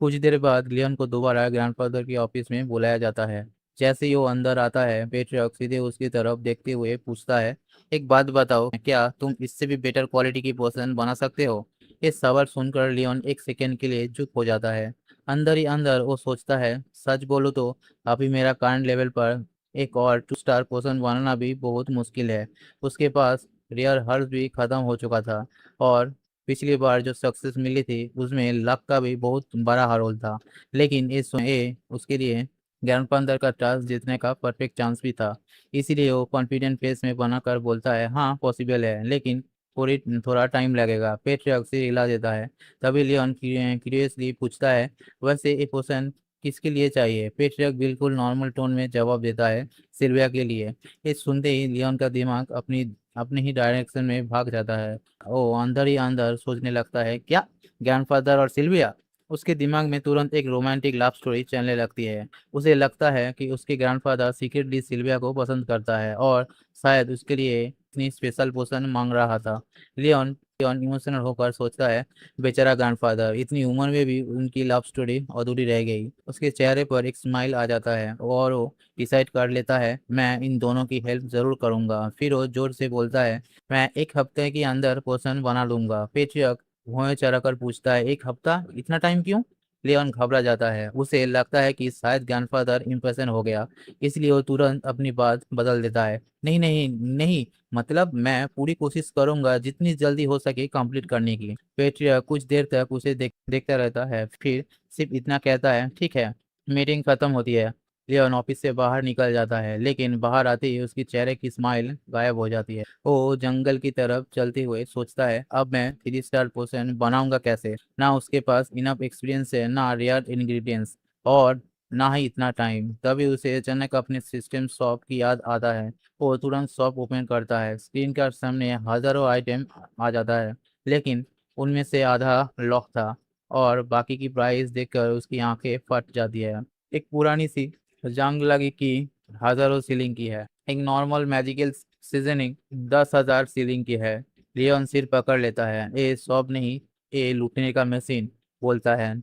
कुछ देर बाद लियोन को दोबारा ग्रैंडफादर के ऑफिस में बुलाया जाता है। जैसे ही वो अंदर आता है, पेट्रियर्क सीधे उसकी तरफ देखते हुए पूछता है, एक बात बताओ, क्या तुम इससे भी बेटर क्वालिटी की पोषण बना सकते हो? ये सवाल सुनकर लियोन एक सेकेंड के लिए चुप हो जाता है। अंदर ही अंदर वो सोचता है, सच बोलो तो अभी मेरा करंट लेवल पर एक और 2 स्टार पोषण बनाना भी बहुत मुश्किल है। उसके पास रेयर हर्ब भी खत्म हो चुका था, और पिछली बार जो सक्सेस मिली थी उसमें लक का भी बहुत बड़ा रोल था। लेकिन ये उसके लिए ग्रैंडफादर का ट्रस्ट जीतने का परफेक्ट चांस भी था। इसीलिए वो कॉन्फिडेंट फेस में बनाकर बोलता है, हाँ पॉसिबल है, लेकिन थोड़ी थोड़ा टाइम लगेगा। पेट्रियर्क सिर हिला देता है। तभी लियोन क्यूरियसली पूछता है, वैसे ये पोशन किसके लिए चाहिए? पेट्रियर्क बिल्कुल नॉर्मल टोन में जवाब देता है, सिल्विया के लिए। ये सुनते ही लियोन का दिमाग अपनी अपने ही डायरेक्शन में भाग जाता है। वो अंदर ही अंदर सोचने लगता है, क्या ग्रैंडफादर और सिल्विया? उसके दिमाग में तुरंत एक रोमांटिक लव स्टोरी चलने लगती है। उसे लगता है कि उसके ग्रैंडफादर सीक्रेटली सिल्विया को पसंद करता है और शायद उसके लिए इतनी स्पेशल पोषण मांग रहा था। लियोन लियोन इमोशनल होकर सोचता है, बेचारा ग्रैंडफादर, इतनी उम्र में भी उनकी लव स्टोरी अधूरी रह गई। उसके चेहरे पर एक स्माइल आ जाता है और वो डिसाइड कर लेता है, मैं इन दोनों की हेल्प जरूर करूंगा। फिर वो जोर से बोलता है, मैं 1 हफ्ते के अंदर पोषण बना लूंगा। पेट्रियर्क भौहें चढ़ाकर पूछता है, 1 हफ्ता? इतना टाइम क्यों? लियोन घबरा जाता है। उसे लगता है कि शायद ग्रैंडफादर इम्प्रेशन हो गया, इसलिए वो तुरंत अपनी बात बदल देता है। नहीं नहीं नहीं, मतलब मैं पूरी कोशिश करूंगा जितनी जल्दी हो सके कंप्लीट करने की। पेट्रियर्क कुछ देर तक उसे देखता रहता है, फिर सिर्फ इतना कहता है, ठीक है। मीटिंग खत्म होती है। लियोन ऑफिस से बाहर निकल जाता है, लेकिन बाहर आते ही उसकी चेहरे की स्माइल गायब हो जाती है। वो जंगल की तरफ चलते हुए सोचता है, अब मैं 3 स्टार पोशन बनाऊंगा कैसे? ना उसके पास इनफ एक्सपीरियंस है, ना रेयर इंग्रेडिएंट्स, और ना ही इतना टाइम। तभी उसे अचानक अपने सिस्टम शॉप की याद आता है। वो तुरंत शॉप ओपन करता है। स्क्रीन के सामने हजारों आइटम आ जाता है, लेकिन उनमें से आधा लॉक था और बाकी की प्राइस देखकर उसकी आंखें फट जाती है। एक पुरानी सी जंग लगी कि हजारों सीलिंग की है। एक नॉर्मल मैजिकल सीजनिंग 10,000 सीलिंग की है। लियोन सिर पकड़ लेता है, ये शॉप नहीं, ये लूटने का मशीन, बोलता है।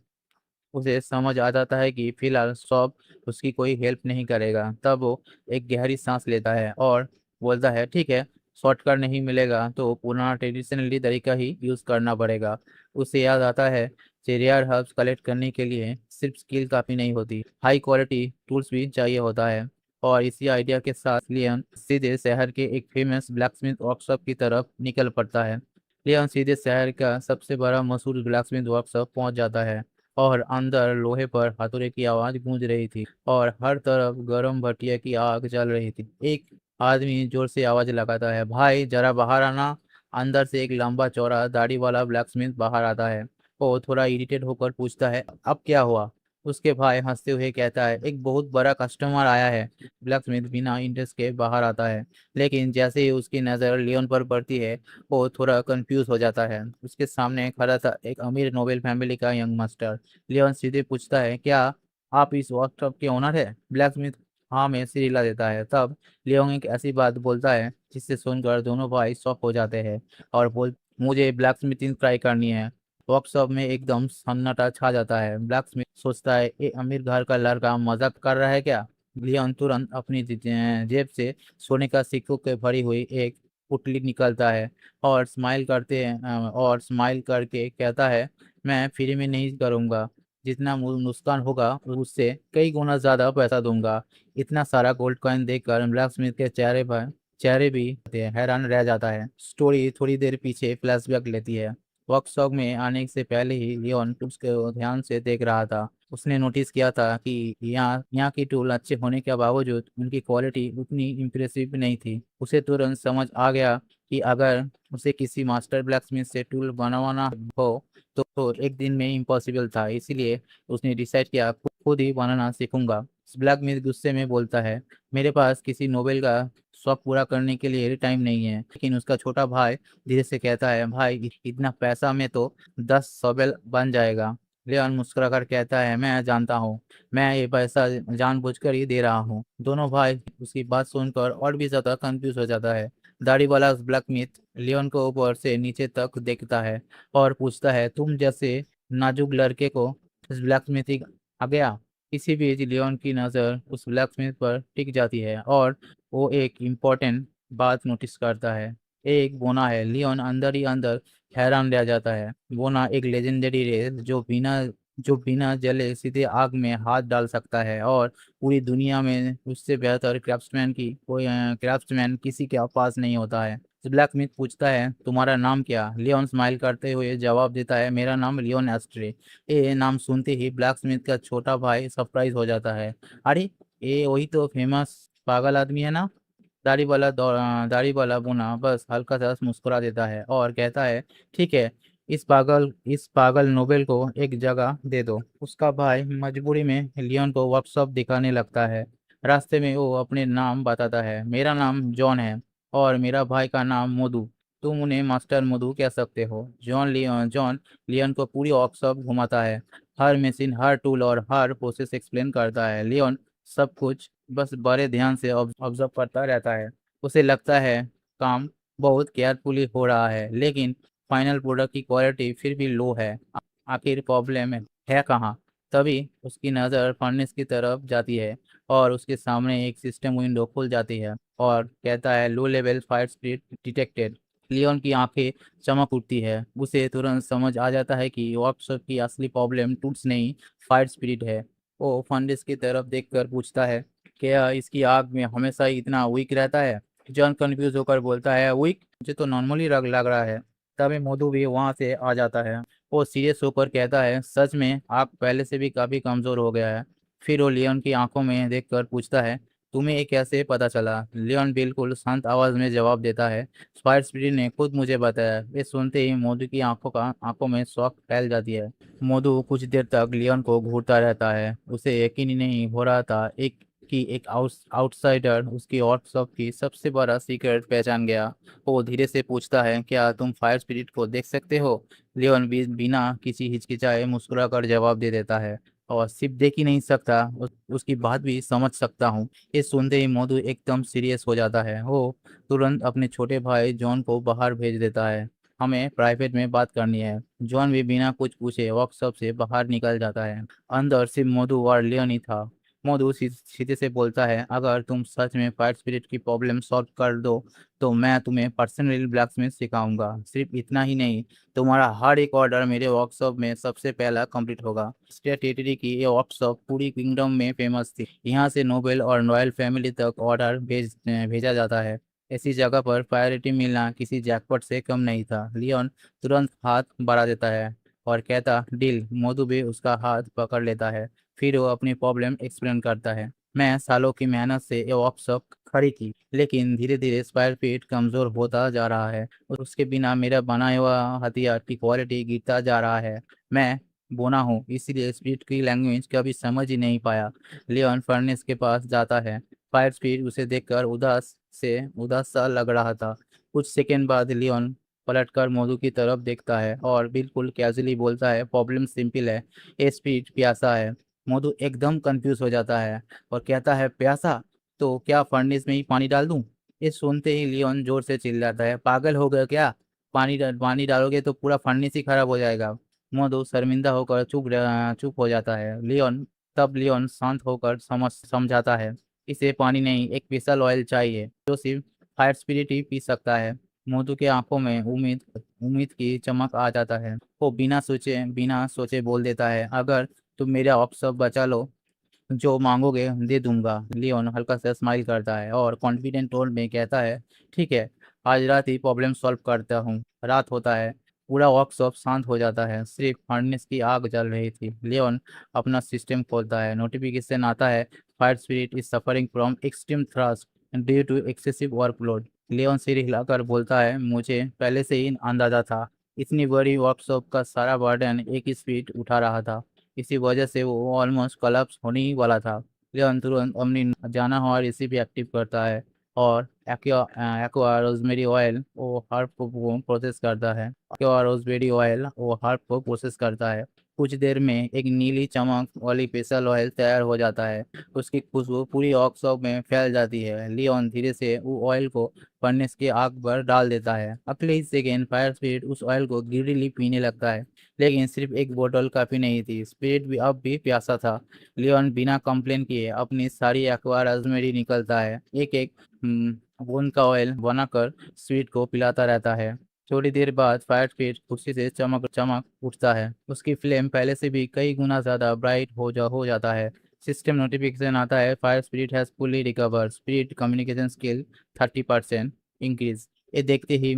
उसे समझ आ जाता है कि फिलहाल शॉप उसकी कोई हेल्प नहीं करेगा। तब वो एक गहरी सांस लेता है और बोलता है, ठीक है, शॉर्टकट नहीं मिलेगा तो पुराना ट्रेडिशनली तरीका ही यूज करना पड़ेगा। उसे याद आता है, रेयर हर्ब्स कलेक्ट करने के लिए सिर्फ स्किल काफी नहीं होती, हाई क्वालिटी टूल्स भी चाहिए होता है। और इसी आइडिया के साथ लियन सीधे शहर के एक फेमस ब्लैकस्मिथ वर्कशॉप की तरफ निकल पड़ता है। लियन सीधे शहर का सबसे बड़ा मशहूर ब्लैकस्मिथ वर्कशॉप पहुंच जाता है और अंदर लोहे पर हथौड़े की आवाज गूंज रही थी और हर तरफ गर्म भटिया की आग जल रही थी। एक आदमी जोर से आवाज लगाता है, भाई जरा बाहर आना। अंदर से एक लंबा चौड़ा दाढ़ी वाला ब्लैकस्मिथ बाहर आता है। वो थोड़ा इरिटेट होकर पूछता है, अब क्या हुआ? उसके भाई हंसते हुए कहता है, एक बहुत बड़ा कस्टमर आया है। ब्लैकस्मिथ बिना इंटरेस्ट के बाहर आता है, लेकिन जैसे ही उसकी नजर लियोन पर पड़ती है, वो थोड़ा कंफ्यूज हो जाता है। उसके सामने खड़ा था एक अमीर नोबेल फैमिली का यंग मास्टर। लियोन सीधे पूछता है, क्या आप इस वर्कशॉप के ओनर है? ब्लैक स्मिथ हाँ में सिर हिला देता है। तब लियोन एक ऐसी बात बोलता है जिससे सुनकर दोनों भाई शॉक हो जाते हैं और बोल, मुझे ब्लैक स्मिथिंग ट्राई करनी है। वर्कशॉप में एकदम सन्नाटा छा जाता है। ब्लैक स्मिथ सोचता है, ये अमीर घर का लड़का मजाक कर रहा है क्या? लियोन तुरंत अपनी जेब से सोने का सिक्कों के भरी हुई एक पुतली निकलता है और स्माइल करके कहता है, मैं फ्री में नहीं करूंगा, जितना नुकसान होगा उससे कई गुना ज्यादा पैसा दूंगा। इतना सारा गोल्ड कॉइन देखकर ब्लैक स्मिथ के चेहरे भी हैरान रह जाता है। स्टोरी थोड़ी देर पीछे फ्लैशबैक लेती है। वर्कशॉप में आने से पहले ही लियोन उसको ध्यान से देख रहा था। उसने नोटिस किया था कि यहाँ यहाँ की टूल अच्छे होने के बावजूद उनकी क्वालिटी उतनी इम्प्रेसिव नहीं थी। उसे तुरंत समझ आ गया कि अगर उसे किसी मास्टर ब्लैकस्मिथ से टूल बनवाना हो तो एक दिन में इम्पॉसिबल था। इसीलिए उसने डिसाइड किया, खुद ही बनाना सीखूंगा। ब्लैकस्मिथ गुस्से में बोलता है, मेरे पास किसी नोबेल का शौक पूरा करने के लिए टाइम नहीं है। लेकिन उसका छोटा भाई धीरे से कहता है, भाई इतना पैसा में तो 10 शॉवेल बन जाएगा। लियोन मुस्कुराकर कहता है, मैं जानता हूँ, मैं ये पैसा जानबूझकर ही दे रहा हूँ। दोनों भाई उसकी बात सुनकर और भी ज्यादा कंफ्यूज हो जाता है। दाढ़ी वाला ब्लैकस्मिथ लियोन को ऊपर से नीचे तक देखता है और पूछता है, तुम जैसे नाजुक लड़के को ब्लैकस्मिथिंग आ गया? इसी बीच लियोन की नज़र उस ब्लैकस्मिथ पर टिक जाती है और वो एक इम्पोर्टेंट बात नोटिस करता है। एक बोना है। लियोन अंदर ही अंदर हैरान रह जाता है। बोना एक लेजेंडरी रेस जो बिना जले सीधे आग में हाथ डाल सकता है और पूरी दुनिया में उससे बेहतर क्राफ्ट्समैन किसी के पास नहीं होता है। ब्लैकस्मिथ पूछता है तुम्हारा नाम क्या। लियोन स्माइल करते हुए जवाब देता है मेरा नाम लियोन एस्ट्रे। ये नाम सुनते ही ब्लैकस्मिथ का छोटा भाई सरप्राइज हो जाता है। अरे ये वही तो फेमस पागल आदमी है ना। दाढ़ी वाला बुना बस हल्का सा मुस्कुरा देता है और कहता है ठीक है, इस पागल नोबेल को एक जगह दे दो। उसका भाई मजबूरी में लियोन को वर्कशॉप दिखाने लगता है। रास्ते में वो अपने नाम बताता है मेरा नाम जॉन है और मेरा भाई का नाम मधु। तुम उन्हें मास्टर मधु कह सकते हो। जॉन लियोन को पूरी वर्कशॉप घुमाता है। हर मशीन, हर टूल और हर प्रोसेस एक्सप्लेन करता है। लियोन सब कुछ बस बड़े ध्यान से ऑब्जर्व करता रहता है। उसे लगता है काम बहुत केयरफुली हो रहा है, लेकिन फाइनल प्रोडक्ट की क्वालिटी फिर भी लो है। आखिर प्रॉब्लम है कहाँ। तभी उसकी नज़र फर्नेस की तरफ जाती है और उसके सामने एक सिस्टम विंडो खुल जाती है और कहता है low level fire speed detected. Leon की आंखें चमक उठती है। उसे तुरंत समझ आ जाता है कि वर्कशॉप की असली प्रॉब्लम टूल्स नहीं, फायर स्पिरिट है। वो फर्नेस की तरफ देखकर पूछता है क्या इसकी आग में हमेशा ही इतना वीक रहता है। जॉन कंफ्यूज होकर बोलता है वीक, मुझे तो नॉर्मली लग रहा है। तभी मधु भी वहां से आ जाता है। वो सीरियस होकर कहता है सच में आग पहले से भी काफी कमजोर हो गया है। फिर वो लियोन की आंखों में देखकर पूछता है तुम्हें ये कैसे पता चला। लियोन बिल्कुल शांत आवाज में जवाब देता है फायर स्पिरिट ने खुद मुझे बताया। ये सुनते ही मधु की आंखों में शौक फैल जाती है। मधु कुछ देर तक लियोन को घूरता रहता है। उसे यकीन ही नहीं हो रहा था एक आउटसाइडर उसकी वर्कशॉप की सबसे बड़ा सीक्रेट पहचान गया। वो धीरे से पूछता है क्या तुम फायर स्पिरिट को देख सकते हो। लियोन भी बिना किसी हिचकिचाए मुस्कुरा कर जवाब दे देता है और सिर्फ देख ही नहीं सकता, उसकी बात भी समझ सकता हूँ। ये सुनते ही मधु एकदम सीरियस हो जाता है। वो तुरंत अपने छोटे भाई जॉन को बाहर भेज देता है। हमें प्राइवेट में बात करनी है। जॉन भी बिना कुछ पूछे वर्कशॉप से बाहर निकल जाता है। अंदर सिर्फ मधु और लियोन ही था। मधु सीधे से बोलता है अगर तुम सच में फायर स्पिरिट की प्रॉब्लम सॉल्व कर दो तो मैं तुम्हें पर्सनली ब्लैक्समिथ सिखाऊंगा। सिर्फ इतना ही नहीं, तुम्हारा हर एक ऑर्डर मेरे वर्कशॉप में सबसे पहला कंप्लीट होगा। स्टेट टेरिटरी की ये वर्कशॉप पूरी किंगडम में फेमस थी। यहाँ से नोबेल और रॉयल फैमिली तक ऑर्डर भेजा जाता है। ऐसी जगह पर प्रायोरिटी मिलना किसी जैकपॉट से कम नहीं था। लियोन तुरंत हाथ बढ़ा देता है और कहता डील। मोदू भी उसका हाथ पकड़ लेता है। फिर वो अपनी प्रॉब्लम एक्सप्लेन करता है मैं सालों की मेहनत से ये वर्कशॉप खड़ी की, लेकिन धीरे धीरे स्क्वायर फीट कमजोर होता जा रहा है और उसके बिना मेरा बनाया हुआ हथियार की क्वालिटी गिरता जा रहा है। मैं बोना हूँ इसीलिए स्पीड की लैंग्वेज कभी समझ ही नहीं पाया। लियोन फर्नेस के पास जाता है। फायर स्पीड उसे देखकर उदास सा लग रहा था। कुछ सेकंड बाद लियोन पलटकर मधु की तरफ देखता है और बिल्कुल कैजुअली बोलता है प्रॉब्लम सिंपल है, ये स्पीड प्यासा है। मधु एकदम कंफ्यूज हो जाता है और कहता है प्यासा, तो क्या फर्नेस में ही पानी डाल दूं। ये सुनते ही लियोन जोर से चिल्लाता है पागल हो गए क्या। पानी डालोगे तो पूरा फर्नेस ही खराब हो जाएगा। मधु शर्मिंदा होकर चुप हो जाता है। लियोन शांत होकर समझाता है इसे पानी नहीं, एक स्पेशल ऑयल चाहिए जो सिर्फ फायर स्पिरिट ही पी सकता है। मोटू की आंखों में उम्मीद की चमक आ जाता है। वो बिना सोचे बोल देता है अगर तुम मेरा ऑप्शन बचा लो जो मांगोगे दे दूंगा। लियोन हल्का सा स्माइल करता है और कॉन्फिडेंट टोन में कहता है ठीक है, आज रात ही प्रॉब्लम सॉल्व करता हूँ। रात होता है। पूरा वर्कशॉप शांत हो जाता है, सिर्फ फर्नेस की आग जल रही थी। लियोन अपना सिस्टम खोलता है। नोटिफिकेशन आता है fire spirit is suffering from extreme thrust due to excessive workload. Leon सिर हिलाकर बोलता है मुझे पहले से ही अंदाजा था। इतनी बड़ी वर्कशॉप का सारा बर्डन एक ही स्पीड उठा रहा था। इसी वजह से वो ऑलमोस्ट कोलैप्स होने ही वाला था। लेकिन तुरंत अपनी जाना हुआ रेसिपी एक्टिव करता है और एक्वा रोजमेरी ऑयल वो हर्ब को प्रोसेस करता है। एक्वा रोजमेरी ऑयल वो हर्ब को प्रोसेस करता है। कुछ देर में एक नीली चमक वाली स्पेशल ऑयल तैयार हो जाता है। उसकी खुशबू पूरी वर्कशॉप में फैल जाती है। लियोन धीरे से वो ऑयल को फर्नेस की आग पर डाल देता है। अगले ही सेकेंड फायर स्पिरिट उस ऑयल को गिरीली पीने लगता है। लेकिन सिर्फ एक बोतल काफी नहीं थी, स्पिरिट भी अब भी प्यासा था। लियोन बिना कंप्लेन किए अपनी सारी एक्वा राजमेरी निकलता है। एक एक बूंद का ऑयल बनाकर स्वीट को पिलाता रहता है। थोड़ी देर बाद फायर स्पीड खुशी से चमक चमक उठता है। उसकी फ्लेम पहले से भी कई गुना ज्यादा ब्राइट हो जाता है। सिस्टम नोटिफिकेशन आता है fire spirit has fully recover, spirit communication skill 30% increase. ये देखते ही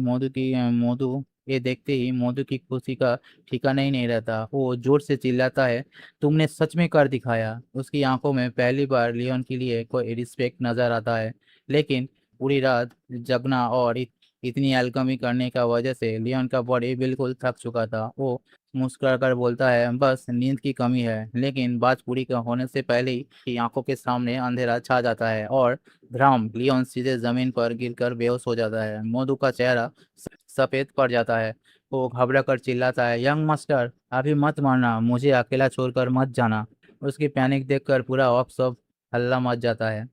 मोदू की खुशी का ठिकाना ही नहीं रहता। वो जोर से चिल्लाता है, तुमने सच में कर दिखाया। उसकी आंखों में पहली बार लियोन के लिए कोई रिस्पेक्ट नजर आता है। लेकिन पूरी रात जगना और इतनी अलकमी करने का वजह से लियोन का बॉडी बिल्कुल थक चुका था। वो मुस्कुराकर बोलता है, बस नींद की कमी है। लेकिन बात पूरी का होने से पहले ही की आंखों के सामने अंधेरा छा जाता है और धड़ाम, लियोन सीधे जमीन पर गिरकर बेहोश हो जाता है। मोदू का चेहरा सफेद पड़ जाता है। वो घबरा कर चिल्लाता है, यंग मास्टर, अभी मत मारना, मुझे अकेला छोड़कर मत जाना। उसकी पैनिक देखकर पूरा वर्कशॉप हल्ला मच जाता है।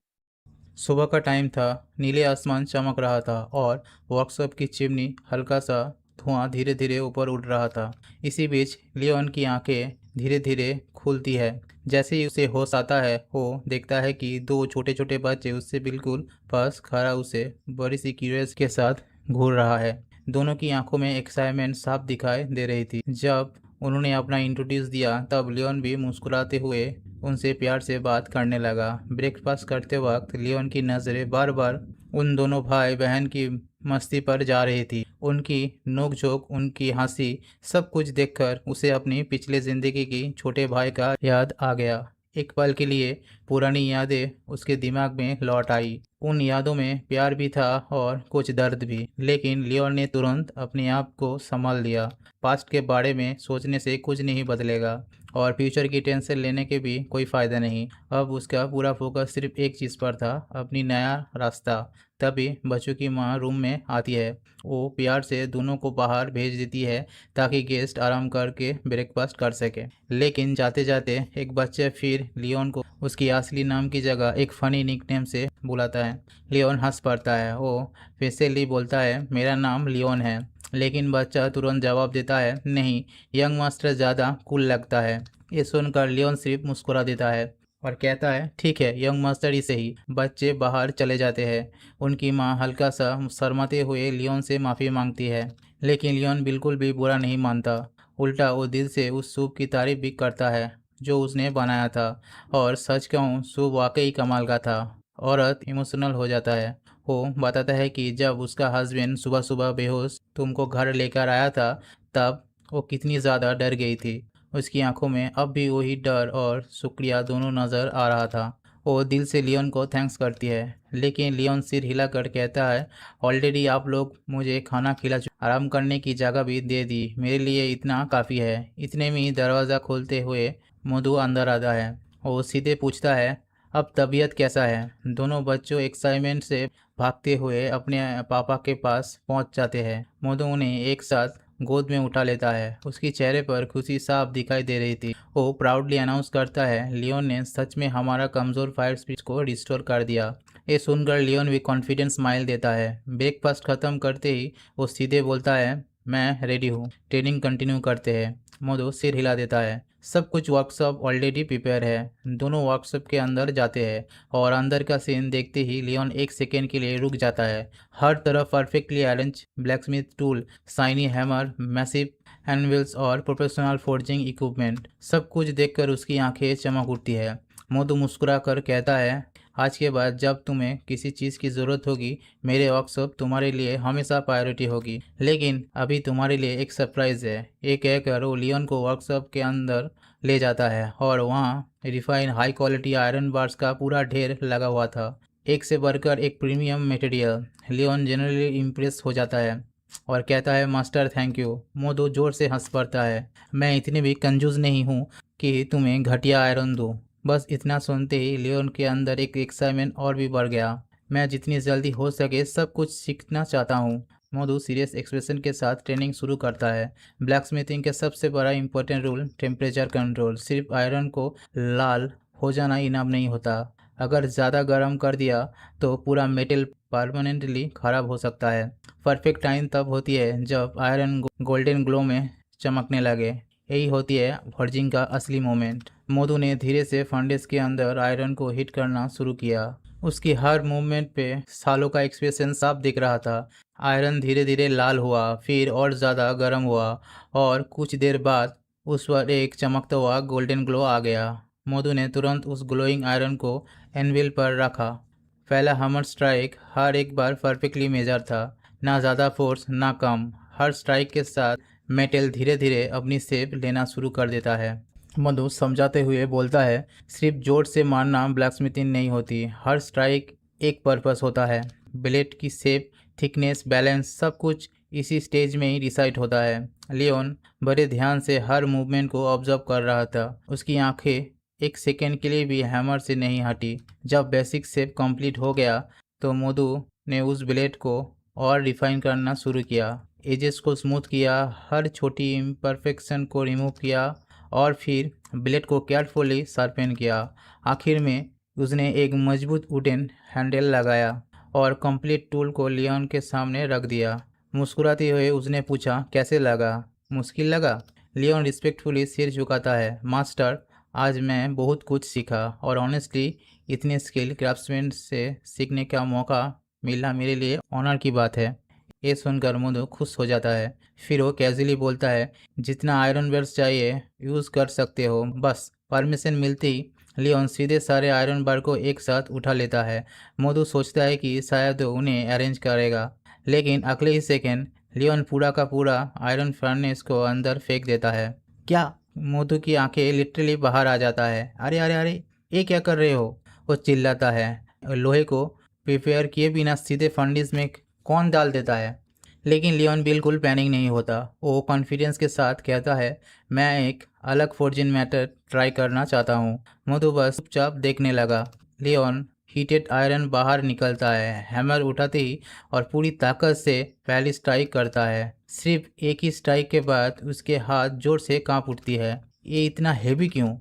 सुबह का टाइम था। नीले आसमान चमक रहा था और वर्कशॉप की चिमनी हल्का सा धुआं धीरे धीरे ऊपर उड़ रहा था। इसी बीच लियोन की आंखें धीरे धीरे खुलती है। जैसे ही उसे होश आता है, वो देखता है कि दो छोटे छोटे बच्चे उससे बिल्कुल पास खड़ा उसे बड़ी सी क्यूरियस के साथ घूर रहा है। दोनों की आंखों में एक्साइटमेंट साफ दिखाई दे रही थी। जब उन्होंने अपना इंट्रोड्यूस दिया तब लियोन भी मुस्कुराते हुए उनसे प्यार से बात करने लगा। ब्रेकफास्ट करते वक्त लियोन की नज़रें बार बार उन दोनों भाई बहन की मस्ती पर जा रही थी। उनकी नोक-झोंक, उनकी हंसी, सब कुछ देखकर उसे अपनी पिछले जिंदगी की छोटे भाई का याद आ गया। एक पल के लिए पुरानी यादें उसके दिमाग में लौट आई। उन यादों में प्यार भी था और कुछ दर्द भी। लेकिन लियोन ने तुरंत अपने आप को संभाल लिया। पास्ट के बारे में सोचने से कुछ नहीं बदलेगा और फ्यूचर की टेंशन लेने के भी कोई फ़ायदा नहीं। अब उसका पूरा फोकस सिर्फ एक चीज़ पर था, अपनी नया रास्ता। तभी बच्चों की माँ रूम में आती है। वो प्यार से दोनों को बाहर भेज देती है ताकि गेस्ट आराम करके ब्रेकफास्ट कर सके। लेकिन जाते जाते एक बच्चा फिर लियोन को उसकी असली नाम की जगह एक फ़नी निकनेम से बुलाता है। लियोन हंस पड़ता है। वो फिर से ली बोलता है, मेरा नाम लियोन है। लेकिन बच्चा तुरंत जवाब देता है, नहीं, यंग मास्टर ज़्यादा कूल लगता है। ये सुनकर लियोन सिर्फ मुस्कुरा देता है और कहता है, ठीक है, यंग मास्टर ही सही। बच्चे बाहर चले जाते हैं। उनकी माँ हल्का सा शर्माते हुए लियोन से माफ़ी मांगती है। लेकिन लियोन बिल्कुल भी बुरा नहीं मानता। उल्टा वो दिल से उस सूप की तारीफ भी करता है जो उसने बनाया था। और सच कहूँ, सूप वाकई कमाल का था। औरत इमोशनल हो जाता है। वो बताता है कि जब उसका हस्बैंड सुबह सुबह बेहोश तुमको घर लेकर आया था, तब वो कितनी ज़्यादा डर गई थी। उसकी आंखों में अब भी वही डर और शुक्रिया दोनों नज़र आ रहा था। वो दिल से लियोन को थैंक्स करती है। लेकिन लियोन सिर हिलाकर कहता है, ऑलरेडी आप लोग मुझे खाना खिला चुके, आराम करने की जगह भी दे दी, मेरे लिए इतना काफ़ी है। इतने में ही दरवाज़ा खोलते हुए मधु अंदर आता है। वो सीधे पूछता है, अब तबीयत कैसा है? दोनों बच्चों एक्साइटमेंट से भागते हुए अपने पापा के पास पहुंच जाते हैं। मधु उन्हें एक साथ गोद में उठा लेता है। उसकी चेहरे पर खुशी साफ दिखाई दे रही थी। वो प्राउडली अनाउंस करता है, लियोन ने सच में हमारा कमज़ोर फायर स्पीच को रिस्टोर कर दिया। ये सुनकर लियोन भी कॉन्फिडेंस स्माइल देता है। ब्रेकफास्ट खत्म करते ही वो सीधे बोलता है, मैं रेडी हूँ, ट्रेनिंग कंटिन्यू करते हैं। मोदो सिर हिला देता है। सब कुछ वर्कशॉप ऑलरेडी प्रिपेयर है। दोनों वर्कशॉप के अंदर जाते हैं और अंदर का सीन देखते ही लियोन एक सेकेंड के लिए रुक जाता है। हर तरफ perfectly arrange blacksmith tool, shiny hammer, massive anvils और प्रोफेशनल फोर्जिंग इक्विपमेंट, सब कुछ देखकर उसकी आंखें चमक उठती है। मोदू मुस्कुरा कर कहता है, आज के बाद जब तुम्हें किसी चीज़ की ज़रूरत होगी, मेरे वर्कशॉप तुम्हारे लिए हमेशा प्रायोरिटी होगी। लेकिन अभी तुम्हारे लिए एक सरप्राइज़ है। ये कहकर वो लियोन को वर्कशॉप के अंदर ले जाता है और वहाँ refine high quality iron bars का पूरा ढेर लगा हुआ था, एक से बढ़कर एक premium material. Leon generally impress हो जाता है और कहता है, मास्टर थैंक यू। मोदो जोर से हंस पड़ता है, मैं इतनी भी कंजूस नहीं हूँ कि तुम्हें घटिया आयरन दूँ। बस इतना सुनते ही लियोन के अंदर एक एक्साइटमेंट और भी बढ़ गया। मैं जितनी जल्दी हो सके सब कुछ सीखना चाहता हूँ। मोदू सीरियस एक्सप्रेशन के साथ ट्रेनिंग शुरू करता है। ब्लैक स्मिथिंग के सबसे बड़ा इंपॉर्टेंट रूल टेम्परेचर कंट्रोल। सिर्फ आयरन को लाल हो जाना इनाम नहीं होता। अगर ज़्यादा गर्म कर दिया तो पूरा मेटल परमानेंटली ख़राब हो सकता है। परफेक्ट टाइम तब होती है जब आयरन गोल्डन ग्लो में चमकने लगे। यही होती है फॉर्जिंग का असली मोमेंट। मोदू ने धीरे से फर्नेस के अंदर आयरन को हिट करना शुरू किया। उसकी हर मूवमेंट पे सालों का एक्सप्रेशन साफ दिख रहा था। आयरन धीरे धीरे लाल हुआ, फिर और ज़्यादा गर्म हुआ और कुछ देर बाद उस पर एक चमकता हुआ गोल्डन ग्लो आ गया। मोदू ने तुरंत उस ग्लोइंग आयरन को एनविल पर रखा। पहला हमर स्ट्राइक हर एक बार परफेक्टली मेजर था। ना ज़्यादा फोर्स ना कम। हर स्ट्राइक के साथ मेटल धीरे धीरे अपनी शेप लेना शुरू कर देता है। मधु समझाते हुए बोलता है, सिर्फ जोर से मारना ब्लैकस्मिथिंग नहीं होती, हर स्ट्राइक एक पर्पस होता है। ब्लेड की शेप, थिकनेस, बैलेंस सब कुछ इसी स्टेज में ही डिसाइड होता है। लियोन बड़े ध्यान से हर मूवमेंट को ऑब्जर्व कर रहा था। उसकी आंखें एक सेकेंड के लिए भी हैमर से नहीं हटी। जब बेसिक शेप कंप्लीट हो गया तो मधु ने उस ब्लेड को और रिफाइन करना शुरू किया। एजेस को स्मूथ किया, हर छोटी इम्परफेक्शन को रिमूव किया और फिर ब्लेड को केयरफुली शार्पन किया। आखिर में उसने एक मजबूत वुडन हैंडल लगाया और कंप्लीट टूल को लियोन के सामने रख दिया। मुस्कुराते हुए उसने पूछा, कैसे लगा? मुश्किल लगा? लियोन रिस्पेक्टफुली सिर झुकाता है, मास्टर, आज मैं बहुत कुछ सीखा और ऑनेस्टली इतने स्किल क्राफ्ट्समैन से सीखने का मौका मिलना मेरे लिए ऑनर की बात है। ये सुनकर मधु खुश हो जाता है। फिर वो कैजुअली बोलता है, जितना आयरन बार्स चाहिए यूज़ कर सकते हो, बस परमिशन मिलती ही लियोन सीधे सारे आयरन बार को एक साथ उठा लेता है। मधु सोचता है कि शायद वो उन्हें अरेंज करेगा, लेकिन अगले ही सेकेंड लियोन पूरा का पूरा आयरन फर्नेस को अंदर फेंक देता है। क्या? मधु की आंखें लिटरली बाहर आ जाता है। अरे अरे अरे, ये क्या कर रहे हो? वो चिल्लाता है। लोहे को प्रिपेयर किए बिना सीधे फर्नेस में कौन डाल देता है? लेकिन लियोन बिल्कुल पैनिक नहीं होता। वो कॉन्फिडेंस के साथ कहता है, मैं एक अलग फोर्जिन मेथड ट्राई करना चाहता हूँ। मधु बस चुपचाप देखने लगा। लियोन हीटेड आयरन बाहर निकलता है, हैमर उठाते ही और पूरी ताकत से पहली स्ट्राइक करता है। सिर्फ एक ही स्ट्राइक के बाद उसके हाथ जोर से कांप उठती है। ये इतना हेवी क्यों?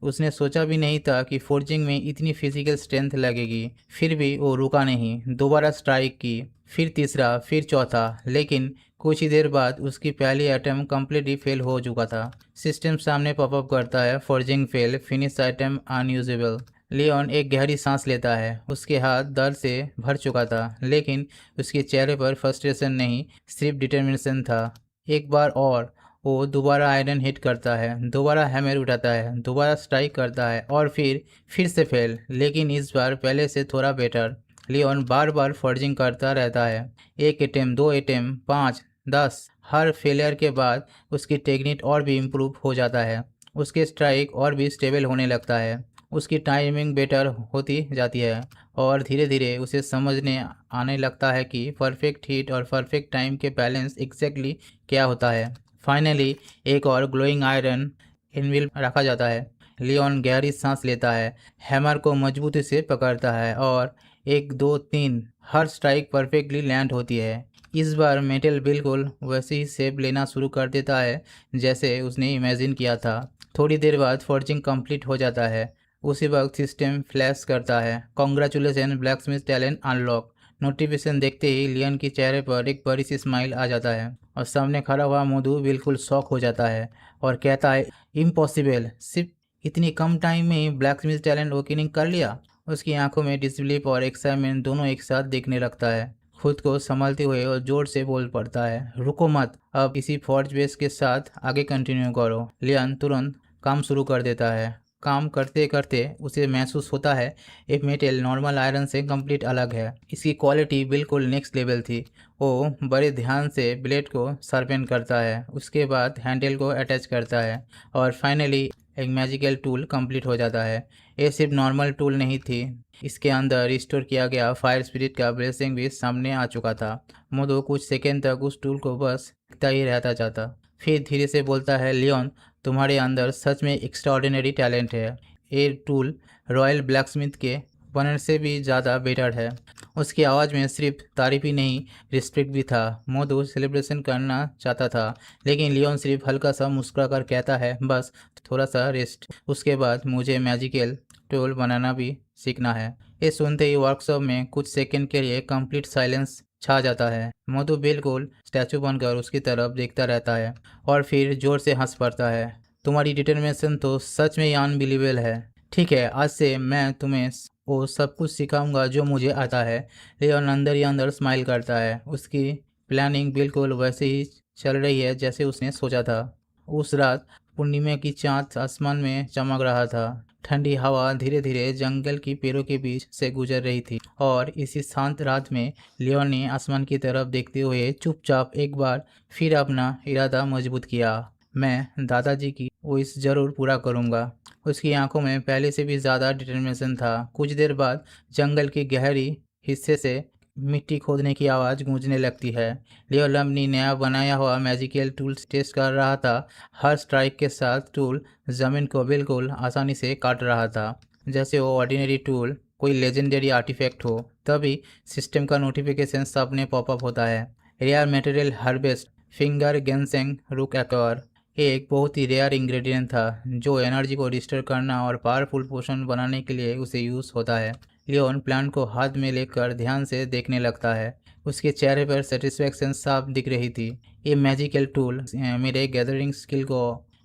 उसने सोचा भी नहीं था कि फोर्जिंग में इतनी फिजिकल स्ट्रेंथ लगेगी। फिर भी वो रुका नहीं, दोबारा स्ट्राइक की, फिर तीसरा, फिर चौथा, लेकिन कुछ ही देर बाद उसकी पहली अटेम्प्ट कम्प्लीटली फेल हो चुका था। सिस्टम सामने पॉपअप करता है, forging fail, finish item unusable. Leon एक गहरी सांस लेता है। उसके हाथ दर्द से भर चुका था, लेकिन उसके चेहरे पर फ्रस्ट्रेशन नहीं, सिर्फ डिटर्मिनेशन था। एक बार और वो दोबारा आयरन हिट करता है, दोबारा हैमर उठाता है, दोबारा स्ट्राइक करता है और फिर से फेल, लेकिन इस बार पहले से थोड़ा बेटर। लियोन बार बार फॉर्जिंग करता रहता है। एक अटेम्प्ट, दो अटेम्प्ट, 5, 10। हर फेलियर के बाद उसकी टेक्निक और भी इम्प्रूव हो जाता है। उसके स्ट्राइक और भी स्टेबल होने लगता है। उसकी टाइमिंग बेटर होती जाती है और धीरे धीरे उसे समझने आने लगता है कि परफेक्ट हिट और परफेक्ट टाइम के बैलेंस एग्जैक्टली क्या होता है। फाइनली एक और ग्लोइंग आयरन एनविल रखा जाता है। लियोन गहरी सांस लेता है, हैमर को मजबूती से पकड़ता है और 1, 2, 3 हर स्ट्राइक परफेक्टली लैंड होती है। इस बार मेटल बिल्कुल वैसे ही शेप लेना शुरू कर देता है जैसे उसने इमेजिन किया था। थोड़ी देर बाद फोर्जिंग कंप्लीट हो जाता है। उसी वक्त सिस्टम फ्लैश करता है, congratulation blacksmith talent unlock. Notification देखते ही लियन के चेहरे पर एक बड़ी सी स्माइल आ जाता है और सामने खड़ा हुआ मधु बिल्कुल शॉक हो जाता है और कहता है, इम्पॉसिबल, सिर्फ इतनी कम टाइम में ही ब्लैकस्मिथ टैलेंट ओपनिंग कर लिया? उसकी आंखों में डिसबिलीफ और एक्साइटमेंट दोनों एक साथ दिखने लगता है। खुद को संभालते हुए और जोर से बोल पड़ता है, रुको मत, अब इसी फोर्ज बेस के साथ आगे कंटिन्यू करो। लियन तुरंत काम शुरू कर देता है। काम करते करते उसे महसूस होता है ये मेटल नॉर्मल आयरन से कंप्लीट अलग है। इसकी क्वालिटी बिल्कुल नेक्स्ट लेवल थी। वो बड़े ध्यान से ब्लेड को शार्पन करता है, उसके बाद हैंडल को अटैच करता है और फाइनली एक मैजिकल टूल कंप्लीट हो जाता है। ये सिर्फ नॉर्मल टूल नहीं थी, इसके अंदर रिस्टोर किया गया फायर स्पिरिट का ब्लेसिंग भी सामने आ चुका था। मोदो कुछ सेकेंड तक उस टूल को बस देखता ही रहता जाता, फिर धीरे से बोलता है, लियोन, तुम्हारे अंदर सच में एक्स्ट्राऑर्डिनरी टैलेंट है। ये टूल रॉयल ब्लैकस्मिथ के बनर से भी ज़्यादा बेटर है। उसकी आवाज़ में सिर्फ तारीफ ही नहीं, रिस्पेक्ट भी था। मोदो सेलिब्रेशन करना चाहता था, लेकिन लियोन सिर्फ हल्का सा मुस्कुरा कर कहता है, बस थोड़ा सा रेस्ट, उसके बाद मुझे मैजिकल टूल बनाना भी सीखना है। ये सुनते ही वर्कशॉप में कुछ सेकंड के लिए कंप्लीट साइलेंस छा जाता है। मधु बिल्कुल स्टैचू बनकर उसकी तरफ देखता रहता है और फिर जोर से हंस पड़ता है। तुम्हारी डिटर्मिनेशन तो सच में अनबिलीवेबल है। ठीक है, आज से मैं तुम्हें वो सब कुछ सिखाऊंगा जो मुझे आता है। लियोन अंदर ही अंदर स्माइल करता है। उसकी प्लानिंग बिल्कुल वैसे ही चल रही है जैसे उसने सोचा था। उस रात पूर्णिमा की चाँद आसमान में चमक रहा था। ठंडी हवा धीरे धीरे जंगल की पेड़ों के बीच से गुजर रही थी और इसी शांत रात में लियोन ने आसमान की तरफ देखते हुए चुपचाप एक बार फिर अपना इरादा मजबूत किया। मैं दादाजी की विश जरूर पूरा करूँगा। उसकी आंखों में पहले से भी ज़्यादा डिटर्मिनेशन था। कुछ देर बाद जंगल की गहरी हिस्से से मिट्टी खोदने की आवाज़ गूंजने लगती है। लियोन अपनी नया बनाया हुआ मैजिकल टूल्स टेस्ट कर रहा था। हर स्ट्राइक के साथ टूल ज़मीन को बिल्कुल आसानी से काट रहा था, जैसे वो ऑर्डिनरी टूल कोई लेजेंडरी आर्टिफैक्ट हो। तभी सिस्टम का नोटिफिकेशन सामने पॉपअप होता है। रेयर मटेरियल हार्वेस्ट फिंगर गेंसेंग रुक एक्वायर। एक बहुत ही रेयर इंग्रेडिएंट था जो एनर्जी को रिस्टोर करना और पावरफुल पोषण बनाने के लिए उसे यूज़ होता है। लियोन प्लांट को हाथ में लेकर ध्यान से देखने लगता है। उसके चेहरे पर सेटिस्फैक्शन साफ दिख रही थी। ये मैजिकल टूल मेरे गैदरिंग स्किल को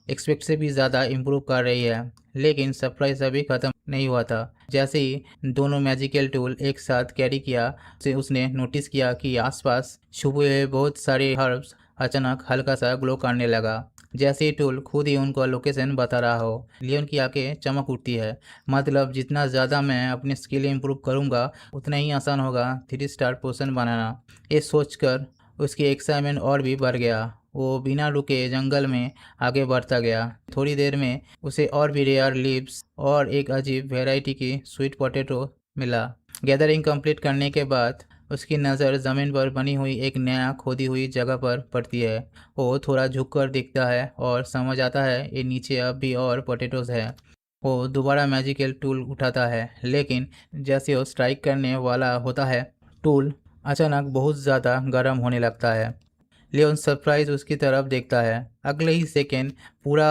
एक्सपेक्ट से भी ज़्यादा इम्प्रूव कर रही है। लेकिन सरप्राइज अभी ख़त्म नहीं हुआ था। जैसे ही दोनों मैजिकल टूल एक साथ कैरी किया से उसने नोटिस किया कि आसपास छुपे हुए बहुत सारे हर्ब्स अचानक हल्का सा ग्लो करने लगा, जैसे ही टूल खुद ही उनको लोकेशन बता रहा हो। लियोन की आंखें चमक उठती है। मतलब जितना ज़्यादा मैं अपनी स्किल इम्प्रूव करूँगा उतना ही आसान होगा 3 स्टार पोषण बनाना। ये सोचकर उसकी एक्साइटमेंट और भी बढ़ गया। वो बिना रुके जंगल में आगे बढ़ता गया। थोड़ी देर में उसे और भी रेयर लीव्स और एक अजीब वैरायटी की स्वीट पोटैटो मिला। गैदरिंग कंप्लीट करने के बाद उसकी नज़र ज़मीन पर बनी हुई एक नया खोदी हुई जगह पर पड़ती है। वो थोड़ा झुककर देखता है और समझ आता है ये नीचे अब भी और पोटैटोज है। वो दोबारा मैजिकल टूल उठाता है, लेकिन जैसे वो स्ट्राइक करने वाला होता है टूल अचानक बहुत ज़्यादा गर्म होने लगता है। लियोन सरप्राइज उसकी तरफ देखता है। अगले ही सेकेंड पूरा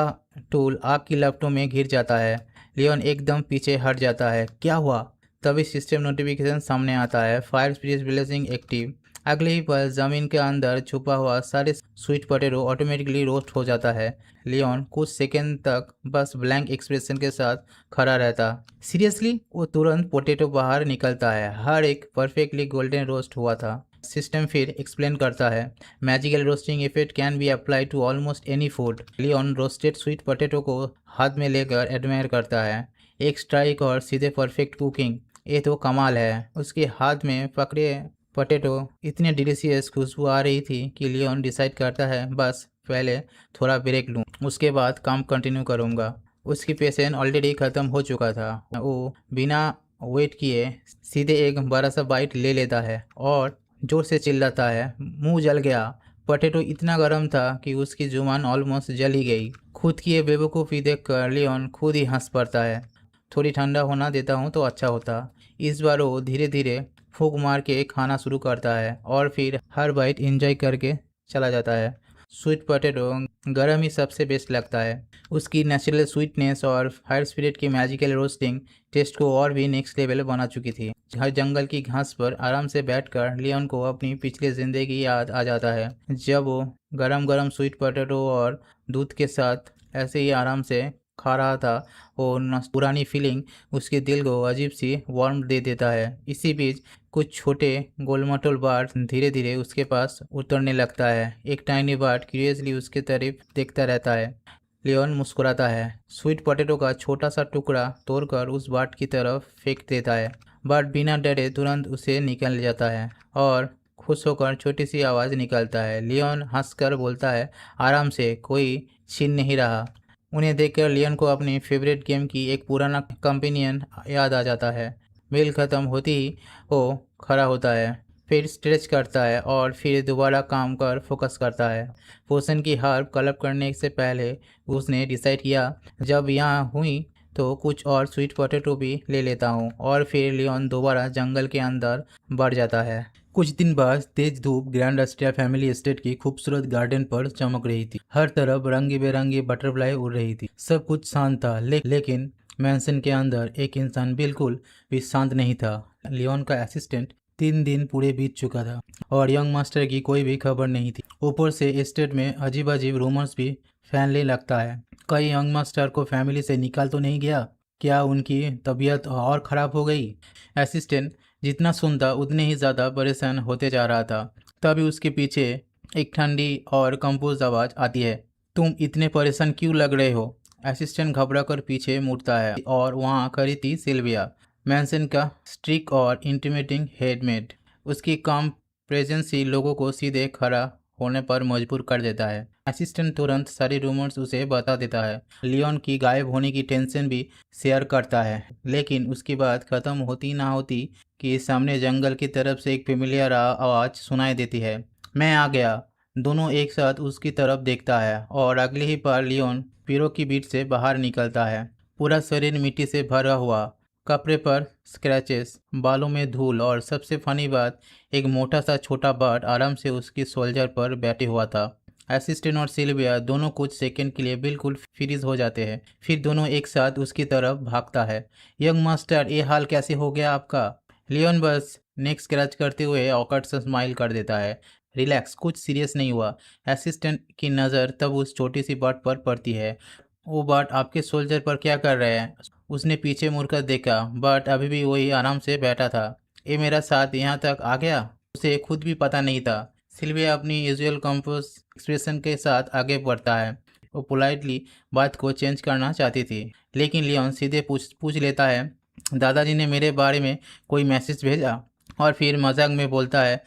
टूल आग की लपटों में घिर जाता है। लियोन एकदम पीछे हट जाता है। क्या हुआ? तभी सिस्टम नोटिफिकेशन सामने आता है, फायर स्पीड ब्लेजिंग एक्टिव। अगले ही पल जमीन के अंदर छुपा हुआ सारे स्वीट पोटैटो ऑटोमेटिकली रोस्ट हो जाता है। लियोन कुछ सेकंड तक बस ब्लैंक एक्सप्रेशन के साथ खड़ा रहता। सीरियसली? वो तुरंत पोटैटो बाहर निकलता है। हर एक परफेक्टली गोल्डन रोस्ट हुआ था। सिस्टम फिर एक्सप्लेन करता है, magical roasting effect can be apply to almost any food. Leon roasted sweet potato को हाथ में लेकर एडमायर करता है। एक स्ट्राइक और सीधे परफेक्ट कुकिंग, ये तो कमाल है। उसके हाथ में पकड़े पोटैटो इतने डिलीशियस खुशबू आ रही थी कि लियोन डिसाइड करता है बस पहले थोड़ा ब्रेक लूँ, उसके बाद काम कंटिन्यू करूँगा। उसकी पेशेंस ऑलरेडी ख़त्म हो चुका था। वो बिना वेट किए सीधे एक बड़ा सा बाइट ले लेता है और जोर से चिल्लाता है, मुंह जल गया। पोटैटो इतना गर्म था कि उसकी जुबान ऑलमोस्ट जल ही गई। खुद की ये बेवकूफ़ी देखकर लियोन खुद ही हंस पड़ता है। थोड़ी ठंडा होना देता हूँ तो अच्छा होता। इस बार वो धीरे धीरे फूंक मार के खाना शुरू करता है और फिर हर बाइट एंजॉय करके चला जाता है। स्वीट पोटैटो गरम ही सबसे बेस्ट लगता है। उसकी नेचुरल स्वीटनेस और फायर स्पिरिट की मैजिकल रोस्टिंग टेस्ट को और भी नेक्स्ट लेवल बना चुकी थी। हर जंगल की घास पर आराम से बैठकर लियोन को अपनी पिछली ज़िंदगी याद आ जाता है, जब वो गरम गरम स्वीट पोटैटो और दूध के साथ ऐसे ही आराम से खा रहा था। वो पुरानी फीलिंग उसके दिल को अजीब सी वार्म दे देता है। इसी बीच कुछ छोटे गोलमटोल बर्ड धीरे धीरे उसके पास उतरने लगता है। एक टाइनी बर्ड क्यूरियसली उसके तरफ देखता रहता है। लियोन मुस्कुराता है, स्वीट पोटैटो का छोटा सा टुकड़ा तोड़कर उस बर्ड की तरफ फेंक देता है। बर्ड बिना डरे तुरंत उसे निकल जाता है और खुश होकर छोटी सी आवाज़ निकालता है। लियोन हंसकर बोलता है, आराम से, कोई छीन नहीं रहा। उन्हें देखकर लियोन को अपनी फेवरेट गेम की एक पुराना कंपेनियन याद आ जाता है। मील ख़त्म होती ही वो खड़ा होता है, फिर स्ट्रेच करता है और फिर दोबारा काम कर फोकस करता है। पोषण की हर्ब कलेक्ट करने से पहले उसने डिसाइड किया, जब यहाँ हुई तो कुछ और स्वीट पोटैटो भी ले लेता हूँ। और फिर लियोन दोबारा जंगल के अंदर बढ़ जाता है। कुछ दिन बाद तेज धूप ग्रैंड अस्टिया फैमिली एस्टेट की खूबसूरत गार्डन पर चमक रही थी। हर तरफ रंगी बेरंगी बटरफ्लाई उड़ रही थी। सब कुछ शांत था, लेकिन मैंसन के अंदर एक इंसान बिल्कुल भी शांत नहीं था। लियोन का असिस्टेंट 3 दिन पूरे बीत चुका था और यंग मास्टर की कोई भी खबर नहीं थी। ऊपर से एस्टेट में अजीब अजीब रूमर्स भी फैलने लगता है। कई यंग मास्टर को फैमिली से निकाल तो नहीं गया? क्या उनकी तबीयत और ख़राब हो गई? असिस्टेंट जितना सुनता उतने ही ज़्यादा परेशान होते जा रहा था। तभी उसके पीछे एक ठंडी और कंपोज आवाज़ आती है, तुम इतने परेशान क्यों लग रहे हो? असिस्टेंट घबराकर पीछे मुड़ता है और वहाँ खड़ी थी सिल्विया, मैंसन का स्ट्रिक्ट और इंटिमेटिंग हेडमेट। उसकी काम प्रेजेंस ही लोगों को सीधे खड़ा होने पर मजबूर कर देता है। असिस्टेंट तुरंत सारी रूमर्स उसे बता देता है। लियोन की गायब होने की टेंशन भी शेयर करता है, लेकिन उसकी बात खत्म होती ना होती कि सामने जंगल की तरफ से एक फेमिलियर आवाज़ सुनाई देती है। मैं आ गया। दोनों एक साथ उसकी तरफ देखता है और अगले ही पल लियोन पीरो की बीट से बाहर निकलता है। पूरा शरीर मिट्टी से भरा हुआ, कपड़े पर स्क्रैचेस, बालों में धूल और सबसे फनी बात, एक मोटा सा छोटा बर्ड आराम से उसकी शोल्डर पर बैठे हुआ था। असिस्टेंट और सिल्विया दोनों कुछ सेकंड के लिए बिल्कुल फ्रीज हो जाते हैं, फिर दोनों एक साथ उसकी तरफ भागता है। यंग मास्टर, ये हाल कैसे हो गया आपका? लियोन बस नेक स्क्रैच करते हुए ऑकवर्ड सा स्माइल कर देता है। रिलैक्स, कुछ सीरियस नहीं हुआ। असिस्टेंट की नज़र तब उस छोटी सी बर्ड पर पड़ती है। वो बर्ड आपके सोल्जर पर क्या कर रहे हैं? उसने पीछे मुड़कर देखा। बर्ड अभी भी वही आराम से बैठा था। ये मेरा साथ यहाँ तक आ गया, उसे खुद भी पता नहीं था। सिल्विया अपनी यूजुअल कंपोज एक्सप्रेशन के साथ आगे बढ़ता है। वो पोलाइटली बात को चेंज करना चाहती थी, लेकिन लियोन सीधे पूछ पूछ लेता है, दादाजी ने मेरे बारे में कोई मैसेज भेजा? और फिर मजाक में बोलता है,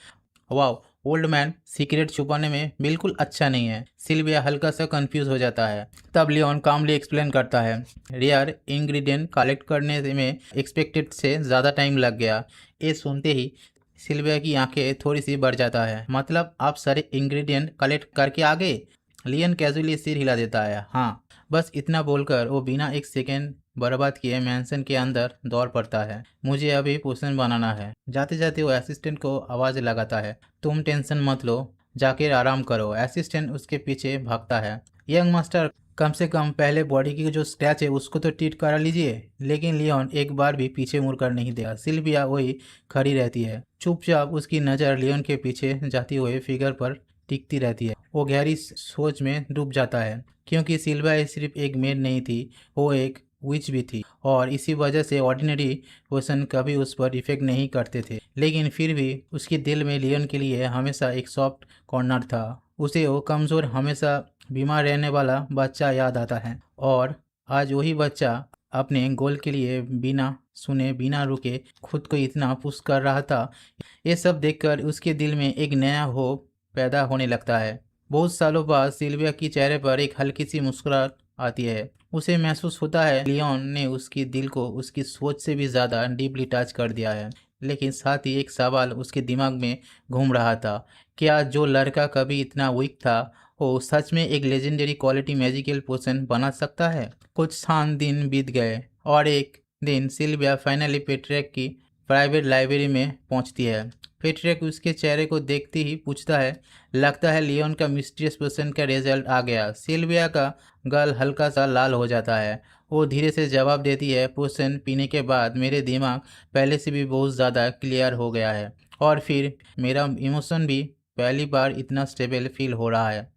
वाह ओल्ड मैन, सीक्रेट छुपाने में बिल्कुल अच्छा नहीं है। सिल्विया हल्का सा कंफ्यूज हो जाता है। तब लियोन कामली एक्सप्लेन करता है, रेयर इंग्रेडिएंट कलेक्ट करने में एक्सपेक्टेड से ज़्यादा टाइम लग गया। ये सुनते ही सिल्विया की आंखें थोड़ी सी बढ़ जाता है। मतलब आप सारे इंग्रेडिएंट कलेक्ट करके आ गए? लियन कैजुअली सिर हिला देता है। हाँ, बस इतना बोलकर वो बिना एक सेकेंड बर्बाद किए मैंसन के अंदर दौड़ पड़ता है। मुझे अभी पोषण बनाना है। जाते जाते वो असिस्टेंट को आवाज़ लगाता है, तुम टेंशन मत लो, जाकर आराम करो। असिस्टेंट उसके पीछे भागता है। यंग मास्टर, कम से कम पहले बॉडी की जो स्क्रैच है उसको तो ट्रीट करा लीजिए। लेकिन लियोन एक बार भी पीछे मुड़कर नहीं देखा। सिल्विया वही खड़ी रहती है, चुपचाप। उसकी नज़र लियोन के पीछे जाती हुए फिगर पर टिकती रहती है। वो गहरी सोच में डूब जाता है, क्योंकि सिल्विया सिर्फ एक मेड नहीं थी, वो एक विच भी थी। और इसी वजह से ऑर्डिनरी पोशन कभी उस पर इफेक्ट नहीं करते थे। लेकिन फिर भी उसके दिल में लियोन के लिए हमेशा एक सॉफ्ट कॉर्नर था। उसे वो कमज़ोर, हमेशा बीमार रहने वाला बच्चा याद आता है। और आज वही बच्चा अपने गोल के लिए बिना सुने बिना रुके खुद को इतना पुश कर रहा था। ये सब देखकर उसके दिल में एक नया होप पैदा होने लगता है। बहुत सालों बाद सिल्विया की चेहरे पर एक हल्की सी मुस्कुराहट आती है। उसे महसूस होता है लियोन ने उसके दिल को उसकी सोच से भी ज़्यादा डीपली टच कर दिया है। लेकिन साथ ही एक सवाल उसके दिमाग में घूम रहा था, क्या जो लड़का कभी इतना वीक था वो सच में एक लेजेंडरी क्वालिटी मैजिकल पोशन बना सकता है? कुछ शांत दिन बीत गए और एक दिन सिल्विया फाइनली पेट्रियक की प्राइवेट लाइब्रेरी में पहुंचती है। पेट्रियक उसके चेहरे को देखते ही पूछता है, लगता है लियोन का मिस्टीरियस पोशन का रिजल्ट आ गया। सिल्विया का गल हल्का सा लाल हो जाता है। वो धीरे से जवाब देती है, पोशन पीने के बाद मेरे दिमाग पहले से भी बहुत ज़्यादा क्लियर हो गया है, और फिर मेरा इमोशन भी पहली बार इतना स्टेबल फील हो रहा है।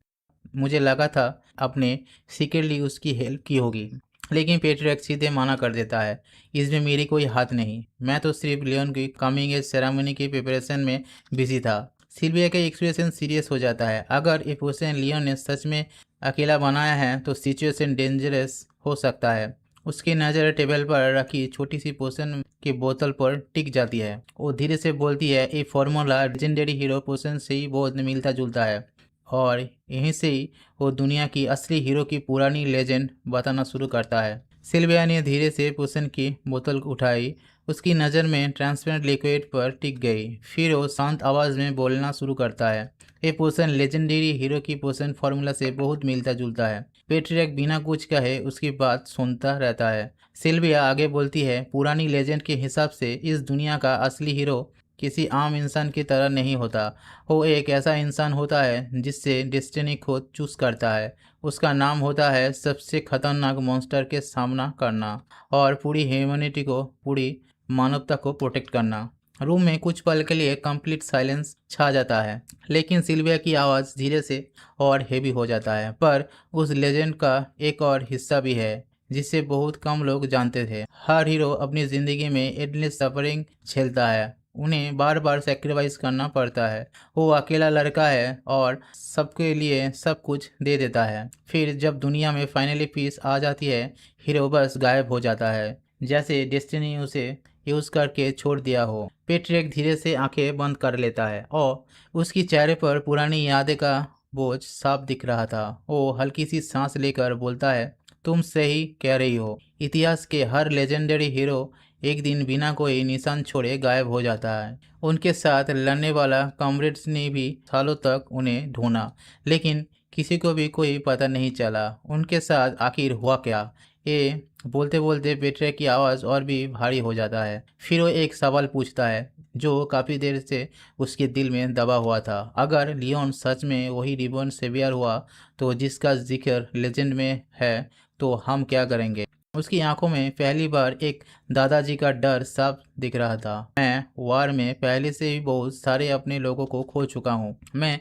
मुझे लगा था आपने सीक्रेटली उसकी हेल्प की होगी। लेकिन पेट्रियक सीधे मना कर देता है, इसमें मेरी कोई हाथ नहीं, मैं तो सिर्फ लियोन की कमिंग एज सेरेमनी की प्रिपरेशन में बिजी था। सिल्विया का एक्सप्रेशन सीरियस हो जाता है। अगर ये पोशन लियोन ने सच में अकेला बनाया है तो सिचुएशन डेंजरस हो सकता है। उसकी नज़र टेबल पर रखी छोटी सी पोशन की बोतल पर टिक जाती है। वो धीरे से बोलती है, ये फॉर्मूला लेजेंडरी हीरो पोशन से ही बहुत मिलता जुलता है, और यहीं से ही वो दुनिया की असली हीरो की पुरानी लेजेंड बताना शुरू करता है। सिल्विया ने धीरे से पोशन की बोतल उठाई। उसकी नज़र में ट्रांसपेरेंट लिक्विड पर टिक गई। फिर वो शांत आवाज़ में बोलना शुरू करता है, ये पोशन लेजेंडरी हीरो की पोशन फार्मूला से बहुत मिलता जुलता है। पेट्रियक बिना कुछ कहे उसकी बात सुनता रहता है। सिल्विया आगे बोलती है, पुरानी लेजेंड के हिसाब से इस दुनिया का असली हीरो किसी आम इंसान की तरह नहीं होता। वो एक ऐसा इंसान होता है जिससे डेस्टिनी खुद चूज करता है। उसका नाम होता है सबसे खतरनाक मॉन्स्टर के सामना करना और पूरी ह्यूमैनिटी को, पूरी मानवता को प्रोटेक्ट करना। रूम में कुछ पल के लिए कंप्लीट साइलेंस छा जाता है, लेकिन सिल्विया की आवाज़ धीरे से और हेवी हो जाता है। पर उस लेजेंड का एक और हिस्सा भी है जिसे बहुत कम लोग जानते थे। हर हीरो अपनी ज़िंदगी में एंडलेस सफरिंग झेलता है। उन्हें बार बार सेक्रीफाइस करना पड़ता है। वो अकेला लड़का है और सबके लिए सब कुछ दे देता है। फिर जब दुनिया में फाइनली पीस आ जाती है, हीरो बस गायब हो जाता है, जैसे डेस्टिनी उसे यूज करके छोड़ दिया हो। पेट्रिक धीरे से आंखें बंद कर लेता है और उसकी चेहरे पर पुरानी यादें का बोझ साफ दिख रहा था। वो हल्की सी सांस लेकर बोलता है, तुम सही कह रही हो। इतिहास के हर लेजेंडरी हीरो एक दिन बिना कोई निशान छोड़े गायब हो जाता है। उनके साथ लड़ने वाला कॉमरेड्स ने भी सालों तक उन्हें ढूंढा, लेकिन किसी को भी कोई पता नहीं चला उनके साथ आखिर हुआ क्या। ये बोलते बोलते पेट्रिक की आवाज़ और भी भारी हो जाता है। फिर वो एक सवाल पूछता है जो काफ़ी देर से उसके दिल में दबा हुआ था। अगर लियोन सच में वही रिबॉर्न सेवियर हुआ तो जिसका जिक्र लेजेंड में है, तो हम क्या करेंगे। उसकी आंखों में पहली बार एक दादाजी का डर साफ दिख रहा था। मैं वार में पहले से ही बहुत सारे अपने लोगों को खो चुका हूँ। मैं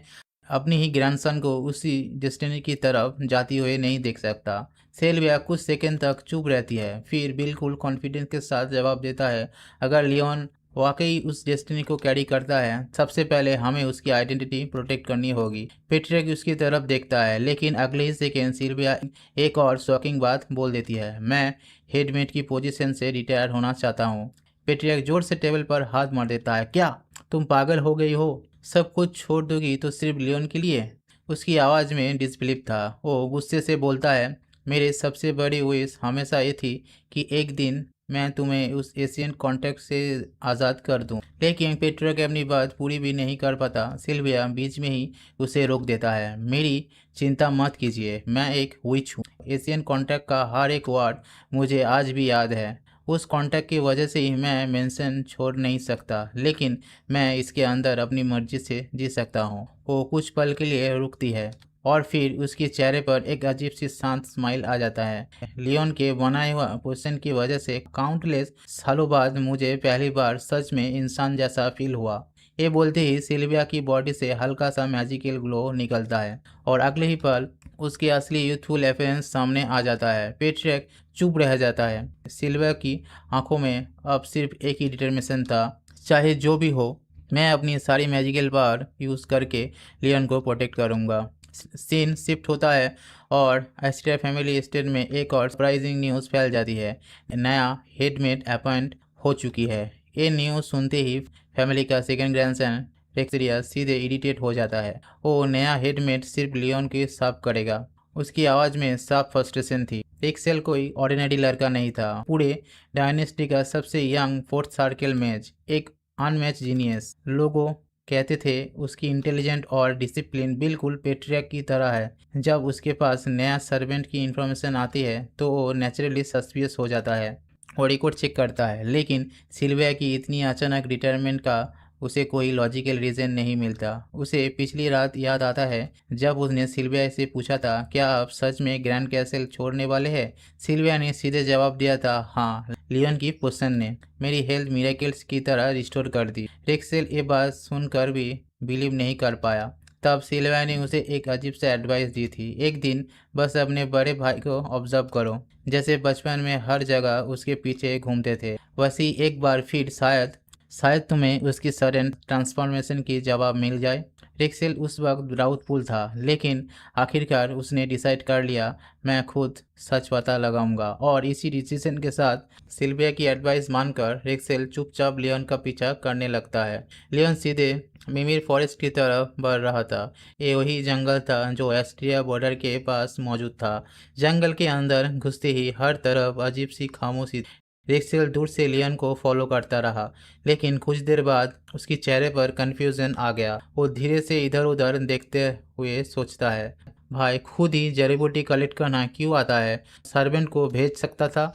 अपनी ही ग्रैंडसन को उसी डेस्टिनी की तरफ जाती हुए नहीं देख सकता। सेल्विया कुछ सेकंड तक चुप रहती है, फिर बिल्कुल कॉन्फिडेंस के साथ जवाब देता है, अगर लियोन वाकई उस डेस्टिनी को कैरी करता है, सबसे पहले हमें उसकी आइडेंटिटी प्रोटेक्ट करनी होगी। पेट्रिक उसकी तरफ देखता है, लेकिन अगले ही सेकेंड सिल्विया एक और शॉकिंग बात बोल देती है, मैं हेडमेट की पोजीशन से रिटायर होना चाहता हूँ। पेट्रिक जोर से टेबल पर हाथ मार देता है, क्या तुम पागल हो गई हो? सब कुछ छोड़ दोगी तो सिर्फ लियोन के लिए? उसकी आवाज़ में डिसबिलीफ था। वो गुस्से से बोलता है, मेरी सबसे बड़ी विश हमेशा ये थी कि एक दिन मैं तुम्हें उस एशियन कॉन्ट्रैक्ट से आज़ाद कर दूं। लेकिन पेट्रिक अपनी बात पूरी भी नहीं कर पाता। सिल्विया बीच में ही उसे रोक देता है, मेरी चिंता मत कीजिए, मैं एक विच हूँ। एशियन कॉन्ट्रैक्ट का हर एक वर्ड मुझे आज भी याद है। उस कॉन्टैक्ट की वजह से ही मैं मेंशन छोड़ नहीं सकता, लेकिन मैं इसके अंदर अपनी मर्जी से जी सकता हूँ। वो कुछ पल के लिए रुकती है और फिर उसके चेहरे पर एक अजीब सी शांत स्माइल आ जाता है। लियोन के बनाए हुआ पोजीशन की वजह से काउंटलेस सालों बाद मुझे पहली बार सच में इंसान जैसा फील हुआ। ये बोलते ही सिल्विया की बॉडी से हल्का सा मैजिकल ग्लो निकलता है और अगले ही पल उसकी असली यूथफुल एफेंस सामने आ जाता है। पेट्रिक चुप रह जाता है। सिल्विया की आंखों में अब सिर्फ एक ही डिटर्मिनेशन था, चाहे जो भी हो, मैं अपनी सारी मैजिकल पावर यूज़ करके लियोन को प्रोटेक्ट करूँगा। सीन शिफ्ट होता है और एस्ट्रिया फैमिली एस्टेट में एक और सरप्राइजिंग न्यूज़ फैल जाती है। नया हेडमेट अपॉइंट हो चुकी है। ये न्यूज़ सुनते ही फैमिली का सेकंड ग्रैंडसन रेक्सरिया सीधे इरिटेट हो जाता है। वो नया हेडमेट सिर्फ लियोन के साफ करेगा। उसकी आवाज़ में साफ फ्रस्ट्रेशन थी। एक्सेल कोई ऑर्डिनरी लड़का नहीं था, पूरे डायनेस्टी का सबसे यंग फोर्थ सर्कल मैच, एक अनमैच जीनियस। लोगों कहते थे उसकी इंटेलिजेंट और डिसिप्लिन बिल्कुल पेट्रियक की तरह है। जब उसके पास नया सर्वेंट की इंफॉर्मेशन आती है तो वो नेचुरली सस्पियस हो जाता है और रिकॉर्ड चेक करता है, लेकिन सिल्विया की इतनी अचानक रिटायरमेंट का उसे कोई लॉजिकल रीज़न नहीं मिलता। उसे पिछली रात याद आता है जब उसने सिल्विया से पूछा था, क्या आप सच में ग्रैंड कैसल छोड़ने वाले हैं? सिल्विया ने सीधे जवाब दिया था, हाँ, लियोन की पोशन ने मेरी हेल्थ मिरेकल्स की तरह रिस्टोर कर दी। रेक्सेल ये बात सुनकर भी बिलीव नहीं कर पाया। तब सिल्विया ने उसे एक अजीब सा एडवाइस दी थी, एक दिन बस अपने बड़े भाई को ऑब्जर्व करो, जैसे बचपन में हर जगह उसके पीछे घूमते थे, वैसे एक बार फिर शायद तुम्हें उसकी सडन ट्रांसफॉर्मेशन की जवाब मिल जाए। रेक्सेल उस वक्त डाउटफुल था, लेकिन आखिरकार उसने डिसाइड कर लिया, मैं खुद सच पता लगाऊंगा। और इसी डिसीजन के साथ सिल्विया की एडवाइस मानकर रेक्सेल चुपचाप लियोन का पीछा करने लगता है। लियोन सीधे मिमिर फॉरेस्ट की तरफ बढ़ रहा था। ये वही जंगल था जो एस्ट्रिया बॉर्डर के पास मौजूद था। जंगल के अंदर घुसते ही हर तरफ अजीब सी खामोशी। रेक्सेल दूर से लियन को फॉलो करता रहा, लेकिन कुछ देर बाद उसके चेहरे पर कन्फ्यूजन आ गया। वो धीरे से इधर उधर देखते हुए सोचता है, भाई खुद ही जड़ी बूटी कलेक्ट करना क्यों आता है? सर्वेंट को भेज सकता था।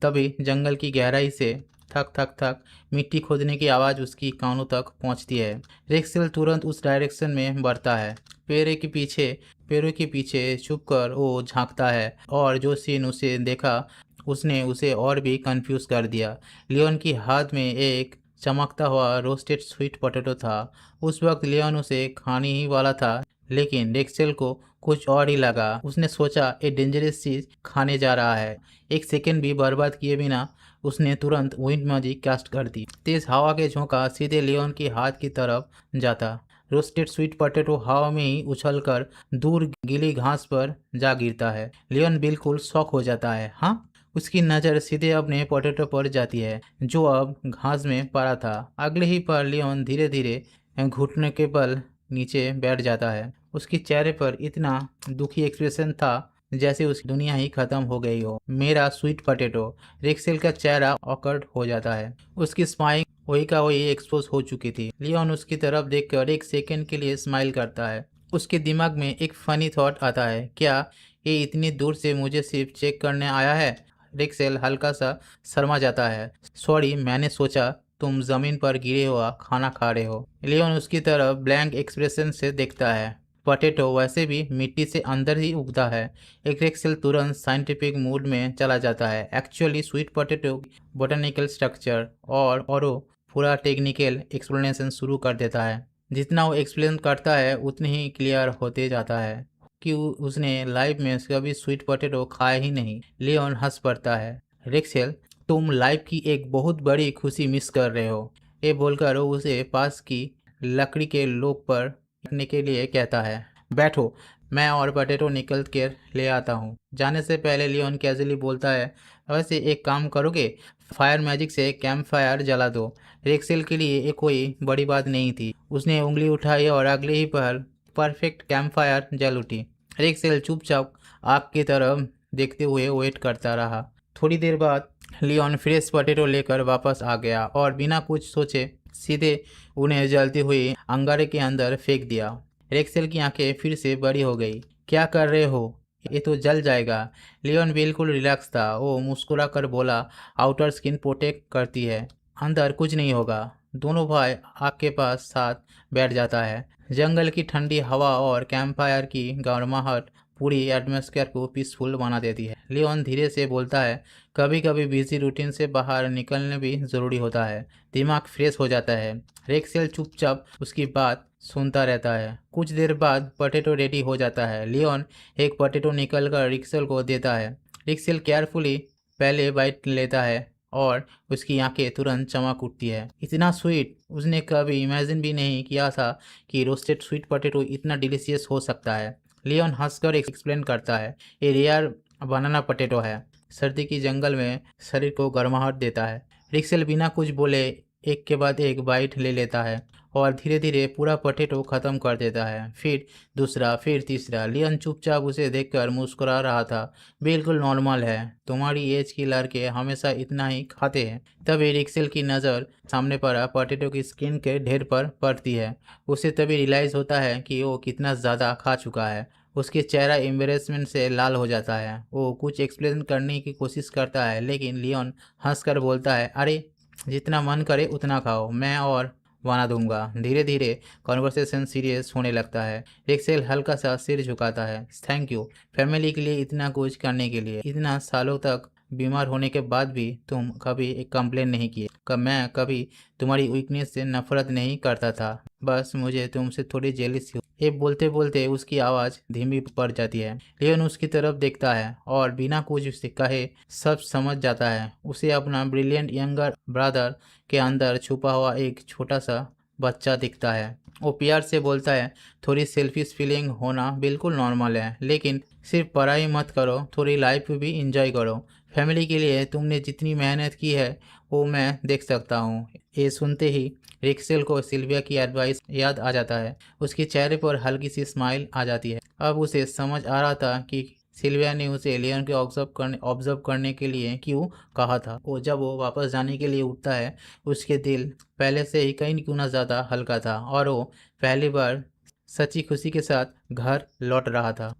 तभी जंगल की गहराई से थक थक थक मिट्टी खोदने की आवाज़ उसकी कानों तक पहुंचती है। रेक्सेल तुरंत उस डायरेक्शन में बढ़ता है। पैरों के पीछे छुपकर वो झांकता है और जो सीन उसे देखा उसने उसे और भी कंफ्यूज कर दिया। लियोन की हाथ में एक चमकता हुआ रोस्टेड स्वीट पोटैटो था। उस वक्त लियोन उसे खाने ही वाला था, लेकिन रेक्सेल को कुछ और ही लगा। उसने सोचा ये डेंजरस चीज़ खाने जा रहा है। एक सेकंड भी बर्बाद किए बिना उसने तुरंत विंड मैजिक कास्ट कर दी। तेज हवा के झोंका सीधे लियोन की हाथ की तरफ जाता। रोस्टेड स्वीट पोटैटो हवा में ही उछलकर दूर गीली घास पर जा गिरता है। लियोन बिल्कुल शॉक हो जाता है। हाँ, उसकी नज़र सीधे अपने पोटैटो पर जाती है जो अब घास में पड़ा था। अगले ही पल लियोन धीरे धीरे घुटने के बल नीचे बैठ जाता है। उसके चेहरे पर इतना दुखी एक्सप्रेशन था जैसे उसकी दुनिया ही खत्म हो गई हो। मेरा स्वीट पोटैटो। रेक्सेल का चेहरा ऑकवर्ड हो जाता है। उसकी स्माइल वही का वही एक्सपोज हो चुकी थी। लियोन उसकी तरफ देखकर एक सेकंड के लिए स्माइल करता है। उसके दिमाग में एक फनी थॉट आता है, क्या ये इतनी दूर से मुझे सिर्फ चेक करने आया है? रेक्सेल हल्का सा शर्मा जाता है। सॉरी, मैंने सोचा तुम जमीन पर गिरे हुआ खाना खा रहे हो। लियोन उसकी तरफ ब्लैंक एक्सप्रेशन से देखता है। पोटैटो वैसे भी मिट्टी से अंदर ही उगता है। एक रेक्सेल तुरंत साइंटिफिक मूड में चला जाता है। Actually sweet potato botanical structure और वो पूरा टेक्निकल एक्सप्लेनेशन शुरू कर देता है। जितना वो एक्सप्लेन करता है उतनी ही क्लियर होते जाता है कि उसने लाइफ में कभी स्वीट पोटैटो खाया ही नहीं। लियोन हंस पड़ता है। रेक्सेल, तुम लाइफ की एक बहुत बड़ी खुशी मिस कर रहे हो। ये बोलकर वो उसे पास की लकड़ी के लोग पर रखने के लिए कहता है। बैठो, मैं और पोटैटो निकल कर ले आता हूँ। जाने से पहले लियोन कैजुअली बोलता है, वैसे एक काम करोगे, फायर मैजिक से कैंप फायर जला दो। रेक्सेल के लिए ये कोई बड़ी बात नहीं थी। उसने उंगली उठाई और अगले ही पल परफेक्ट कैंप फायर जल उठी। रेक्सेल चुपचाप आग की तरफ देखते हुए वेट करता रहा। थोड़ी देर बाद लियोन फ्रेश पोटैटो लेकर वापस आ गया और बिना कुछ सोचे सीधे उन्हें जलती हुई अंगारे के अंदर फेंक दिया। रेक्सेल की आंखें फिर से बड़ी हो गई। क्या कर रहे हो? ये तो जल जाएगा। लियोन बिल्कुल रिलैक्स था। वो मुस्कुरा कर बोला, आउटर स्किन प्रोटेक्ट करती है, अंदर कुछ नहीं होगा। दोनों भाई आग के पास साथ बैठ जाता है। जंगल की ठंडी हवा और कैंपफायर की गर्माहट पूरी एटमॉस्फेयर को पीसफुल बना देती है। लियोन धीरे से बोलता है, कभी कभी बिजी रूटीन से बाहर निकलने भी ज़रूरी होता है, दिमाग फ्रेश हो जाता है। रेक्सेल चुपचाप उसकी बात सुनता रहता है। कुछ देर बाद पोटैटो रेडी हो जाता है। लियोन एक पोटैटो निकल कर रेक्सेल को देता है। रेक्सेल केयरफुली पहले बाइट लेता है और उसकी आंखें तुरंत चमक उठती है। इतना स्वीट! उसने कभी इमेजिन भी नहीं किया था कि रोस्टेड स्वीट पोटैटो इतना डिलीशियस हो सकता है। लियोन हंसकर एक्सप्लेन करता है, ये रेयर बनाना पोटैटो है, सर्दी की जंगल में शरीर को गर्माहट देता है। रिक्सेल बिना कुछ बोले एक के बाद एक बाइट ले लेता है और धीरे धीरे पूरा पोटैटो खत्म कर देता है। फिर दूसरा, फिर तीसरा। लियोन चुपचाप उसे देखकर मुस्कुरा रहा था। बिल्कुल नॉर्मल है, तुम्हारी एज की लड़के हमेशा इतना ही खाते हैं। तभी रिक्सेल की नज़र सामने पड़ा पोटैटो की स्किन के ढेर पर पड़ती है। उसे तभी रियलाइज़ होता है कि वो कितना ज़्यादा खा चुका है। उसके चेहरा एम्बेरसमेंट से लाल हो जाता है। वो कुछ एक्सप्लेन करने की कोशिश करता है लेकिन लियोन हंसकर बोलता है, अरे जितना मन करे उतना खाओ, मैं और बना दूंगा। धीरे धीरे कॉन्वर्सेशन सीरियस होने लगता है। एक्सेल हल्का सा सिर झुकाता है। थैंक यू फैमिली के लिए इतना कुछ करने के लिए। इतना सालों तक बीमार होने के बाद भी तुम कभी एक कंप्लेन नहीं किए। मैं कभी तुम्हारी वीकनेस से नफरत नहीं करता था, बस मुझे तुमसे थोड़ी जेलिस थी। ये बोलते बोलते उसकी आवाज़ धीमी पड़ जाती है। लियोन उसकी तरफ देखता है और बिना कुछ उसे कहे सब समझ जाता है। उसे अपना ब्रिलियंट यंगर ब्रदर के अंदर छुपा हुआ एक छोटा सा बच्चा दिखता है। वो प्यार से बोलता है, थोड़ी सेल्फिश फीलिंग होना बिल्कुल नॉर्मल है, लेकिन सिर्फ पढ़ाई मत करो, थोड़ी लाइफ भी इंजॉय करो। फैमिली के लिए तुमने जितनी मेहनत की है वो मैं देख सकता हूँ। ये सुनते ही रिक्सेल को सिल्विया की एडवाइस याद आ जाता है। उसके चेहरे पर हल्की सी स्माइल आ जाती है। अब उसे समझ आ रहा था कि सिल्विया ने उसे लियोन के ऑब्जर्व करने के लिए क्यों कहा था। जब वो वापस जाने के लिए उठता है, उसके दिल पहले से ही कहीं क्यों ना ज़्यादा हल्का था और वो पहली बार सच्ची खुशी के साथ घर लौट रहा था।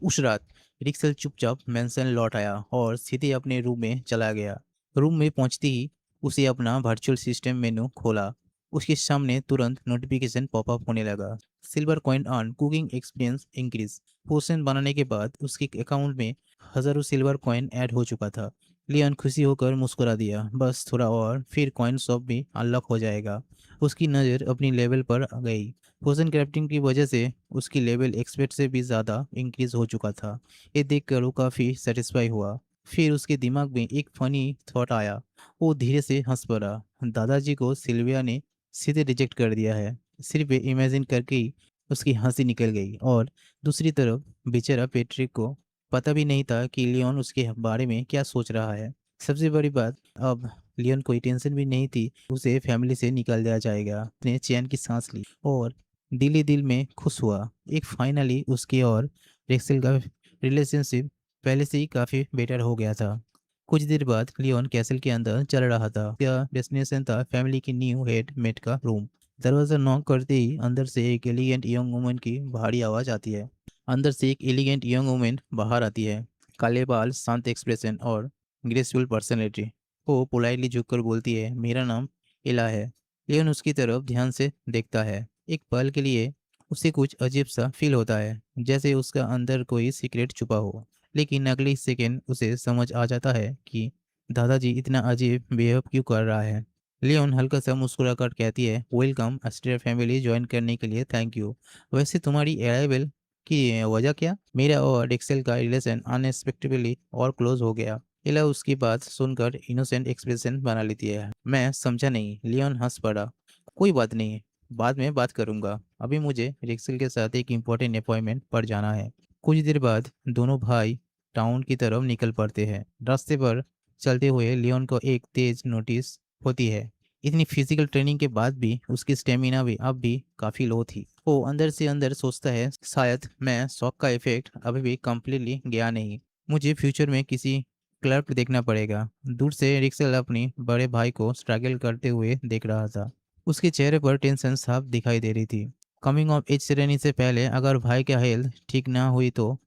उस रात रिक्सल चुपचाप मेंशन लौट आया और सीधे अपने रूम में चला गया। रूम में पहुंचते ही उसे अपना वर्चुअल सिस्टम मेनू खोला। उसके सामने तुरंत नोटिफिकेशन पॉपअप होने लगा। Silver coin earn, cooking experience increase. Potion बनाने के बाद उसके अकाउंट में हजारों सिल्वर कॉइन ऐड हो चुका था। लियोन खुशी होकर मुस्कुरा दिया, बस थोड़ा और फिर कॉइन शॉप भी अनलॉक हो जाएगा। उसकी नज़र अपनी लेवल पर आ गई। पोशन क्राफ्टिंग की वजह से उसकी लेवल एक्सपेक्ट से भी ज़्यादा इंक्रीज हो चुका था। ये देखकर वो काफ़ी सेटिस्फाई हुआ। फिर उसके दिमाग में एक फनी थॉट आया। वो धीरे से हंस पड़ा। दादाजी को सिल्विया ने सीधे रिजेक्ट कर दिया है। सिर्फ इमेजिन करके ही उसकी हंसी निकल गई। और दूसरी तरफ बेचारा पेट्रिक को पता भी नहीं था कि लियोन उसके बारे में क्या सोच रहा है। सबसे बड़ी बात, अब लियोन कोई टेंशन भी नहीं थी, उसे फैमिली से निकाल दिया जाएगा। उसने चैन की सांस ली और दिल ही दिल में खुश हुआ। एक फाइनली उसके और रेक्सेल का रिलेशनशिप पहले से ही काफ़ी बेटर हो गया था। कुछ देर बाद लियोन कैसल के अंदर चल रहा था। उसका डेस्टिनेशन था फैमिली की न्यू हेड मेट का रूम। दरवाज़ा नॉक करते ही अंदर से एक एलिगेंट यंग वुमन की भारी आवाज़ आती है। अंदर से एक एलिगेंट यंग वुमन बाहर आती है। काले बाल, शांत एक्सप्रेशन और ग्रेसफुल पर्सनैलिटी। वो पोलाइटली झुककर बोलती है, मेरा नाम इला है। लियोन उसकी तरफ ध्यान से देखता है। एक पल के लिए उसे कुछ अजीब सा फील होता है, जैसे उसका अंदर कोई सीक्रेट छुपा हो। लेकिन अगले सेकंड उसे समझ आ जाता है कि दादाजी इतना अजीब बिहेव क्यों कर रहा है। लियोन हल्का सा मुस्कुराकर कहती है, वेलकम अस्ट्रिया फैमिली ज्वाइन करने के लिए थैंक यू। वैसे तुम्हारी अराइवल की वजह क्या? मेरा और एक्सेल का रिलेशन अनएक्सपेक्टेडली और क्लोज हो गया। इला उसकी बात सुनकर इनोसेंट एक्सप्रेशन बना लेती है। मैं समझा नहीं। लियोन हंस पड़ा। कोई बात नहीं, बाद में बात करूंगा। अभी मुझे रिक्सेल के साथ एक इम्पोर्टेंट अपॉइंटमेंट पर जाना है। कुछ देर बाद दोनों भाई टाउन की तरफ निकल पड़ते हैं। रास्ते पर चलते हुए लियोन को एक तेज नोटिस होती है। इतनी फिजिकल ट्रेनिंग के बाद भी उसकी स्टेमिना भी अब भी काफ़ी लो थी। वो अंदर से अंदर सोचता है, शायद मैं शॉक का इफेक्ट अभी भी कम्प्लीटली गया नहीं। मुझे फ्यूचर में किसी क्लर्क देखना पड़ेगा। दूर से रिक्सेल अपनी बड़े भाई को स्ट्रगल करते हुए देख रहा था। उसके चेहरे पर टेंशन साफ दिखाई दे रही थी। कमिंग ऑफ एज सेरेमनी से पहले अगर भाई का हेल्थ ठीक ना हुई तो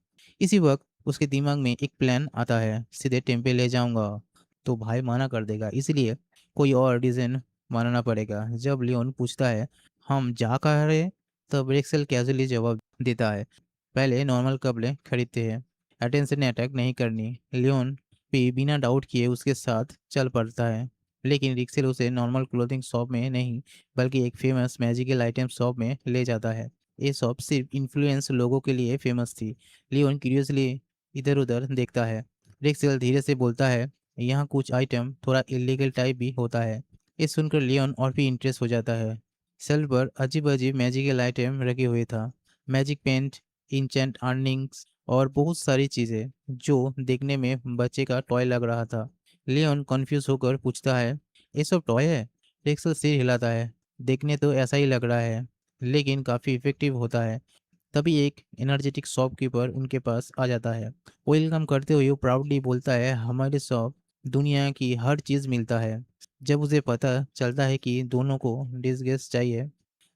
इसी वक्त उसके दिमाग में एक प्लान आता है, सीधे टेम्पे ले जाऊंगा तो भाई मना कर देगा, इसलिए कोई और रीज़न मानना पड़ेगा। जब लियोन पूछता है, हम जा कहाँ रहे, तब रेक्सेल कैजुअली जवाब देता है, पहले नॉर्मल कपड़े खरीदते हैं, अटेंशन अटैक नहीं करनी। लियोन भी बिना डाउट किए उसके साथ चल पड़ता है। लेकिन रिक्सेल उसे नॉर्मल क्लोथिंग शॉप में नहीं, बल्कि एक फेमस मैजिकल आइटम शॉप में ले जाता है। ये शॉप सिर्फ इन्फ्लुएंस लोगों के लिए फेमस थी। लियोन क्यूरियसली इधर उधर देखता है। रिक्सेल धीरे से बोलता है, यहाँ कुछ आइटम थोड़ा इलीगल टाइप भी होता है। ये सुनकर लियोन और भी इंटरेस्ट हो जाता है। सेल्फ पर अजीब अजीब मैजिकल आइटम रखे हुए था। मैजिक पेंट, इंचेंट अर्निंग्स और बहुत सारी चीज़ें जो देखने में बच्चे का टॉय लग रहा था। लियोन कन्फ्यूज होकर पूछता है, ये सब टॉय है? रेक्सल सिर हिलाता है। देखने तो ऐसा ही लग रहा है, लेकिन काफ़ी इफेक्टिव होता है। तभी एक एनर्जेटिक शॉपकीपर उनके पास आ जाता है। वेलकम करते हुए वो प्राउडली बोलता है, हमारे शॉप दुनिया की हर चीज़ मिलता है। जब उसे पता चलता है कि दोनों को डिस्गेस चाहिए,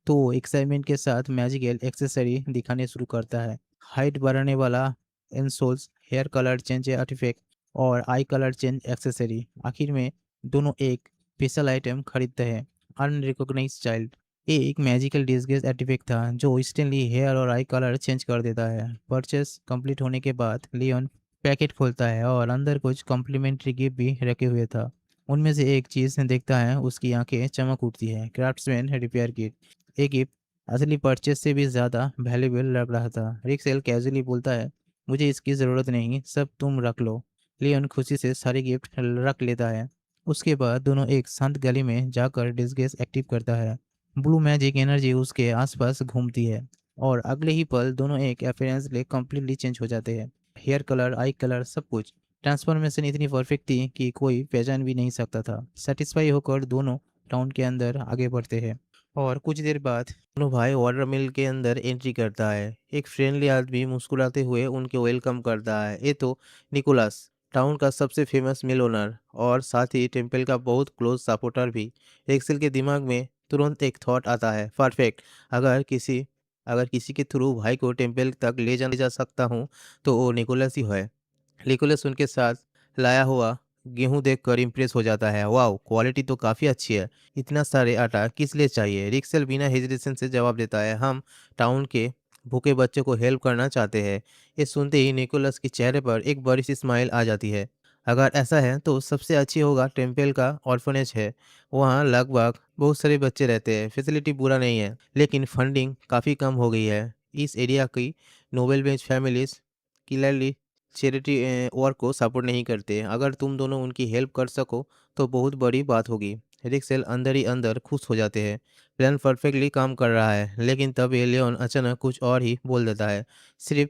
तो वो एक्साइटमेंट के साथ मैजिकल एक्सेसरी दिखाने शुरू करता है। हाइट बढ़ाने वाला इंसोल्स, हेयर कलर चेंज आर्टिफैक्ट और आई कलर चेंज एक्सेसरी। आखिर में दोनों एक स्पेशल आइटम खरीदते हैं, अनरिकॉग्नाइज्ड चाइल्ड। ये एक मैजिकल डिस्गेस आर्टिफैक्ट था जो इंस्टेंटली हेयर और आई कलर चेंज कर देता है। परचेस कंप्लीट होने के बाद लियोन पैकेट खोलता है और अंदर कुछ कॉम्प्लीमेंट्री गिफ्ट भी रखे हुए था। उनमें से एक चीज़ देखता है, उसकी आंखें चमक उठती है, क्राफ्ट्समैन रिपेयर किट। ये गिफ्ट असली परचेस से भी ज़्यादा वैल्यूबल लग रहा था। रिक्सेल कैजुअली बोलता है, मुझे इसकी ज़रूरत नहीं, सब तुम रख लो। लियोन खुशी से सारे गिफ्ट रख लेता है। उसके बाद दोनों एक शांत गली में जाकर डिस्गेस एक्टिव करता है। ब्लू मैजिक एनर्जी उसके आसपास घूमती है और अगले ही पल दोनों एक अपीयरेंस ले कम्प्लीटली चेंज हो जाते हैं। हेयर कलर, आई कलर, सब कुछ। ट्रांसफॉर्मेशन इतनी परफेक्ट थी कि कोई पहचान भी नहीं सकता था। सेटिस्फाई होकर दोनों टाउन के अंदर आगे बढ़ते हैं और कुछ देर बाद दोनों भाई वाटर मिल के अंदर एंट्री करता है। एक फ्रेंडली आदमी मुस्कुराते हुए उनके वेलकम करता है। ये तो निकोलस, टाउन का सबसे फेमस मिल ओनर और साथ ही टेम्पल का बहुत क्लोज सपोर्टर भी। एक्सेल के दिमाग में तुरंत एक थॉट आता है, परफेक्ट। अगर किसी अगर किसी के थ्रू भाई को टेम्पल तक ले जा सकता हूँ तो वो निकोलस ही है। निकोलस उनके साथ लाया हुआ गेहूं देखकर इम्प्रेस हो जाता है। वाह, क्वालिटी तो काफ़ी अच्छी है। इतना सारे आटा किस लिए चाहिए? रिक्सेल बिना हेजिटेशन से जवाब देता है, हम टाउन के भूखे बच्चों को हेल्प करना चाहते हैं। ये सुनते ही निकोलस के चेहरे पर एक बड़ी सी स्माइल आ जाती है। अगर ऐसा है तो सबसे अच्छी होगा, टेम्पल का ऑर्फनेज है, वहाँ लगभग बहुत सारे बच्चे रहते हैं। फैसिलिटी बुरा नहीं है, लेकिन फंडिंग काफ़ी कम हो गई है। इस एरिया की नोबल बेच फैमिलीज क्लियरली चैरिटी वर्क को सपोर्ट नहीं करते। अगर तुम दोनों उनकी हेल्प कर सको तो बहुत बड़ी बात होगी। रिक्सेल अंदर ही अंदर खुश हो जाते हैं। प्लान परफेक्टली काम कर रहा है, लेकिन तभी लियोन अचानक कुछ और ही बोल देता है। सिर्फ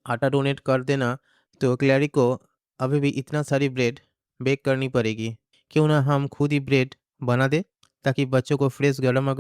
आटा डोनेट कर देना तो क्लैरी को अभी भी इतना सारी ब्रेड बेक करनी पड़ेगी। क्यों ना हम खुद ही ब्रेड बना दे, ताकि बच्चों को फ्रेश गर्मा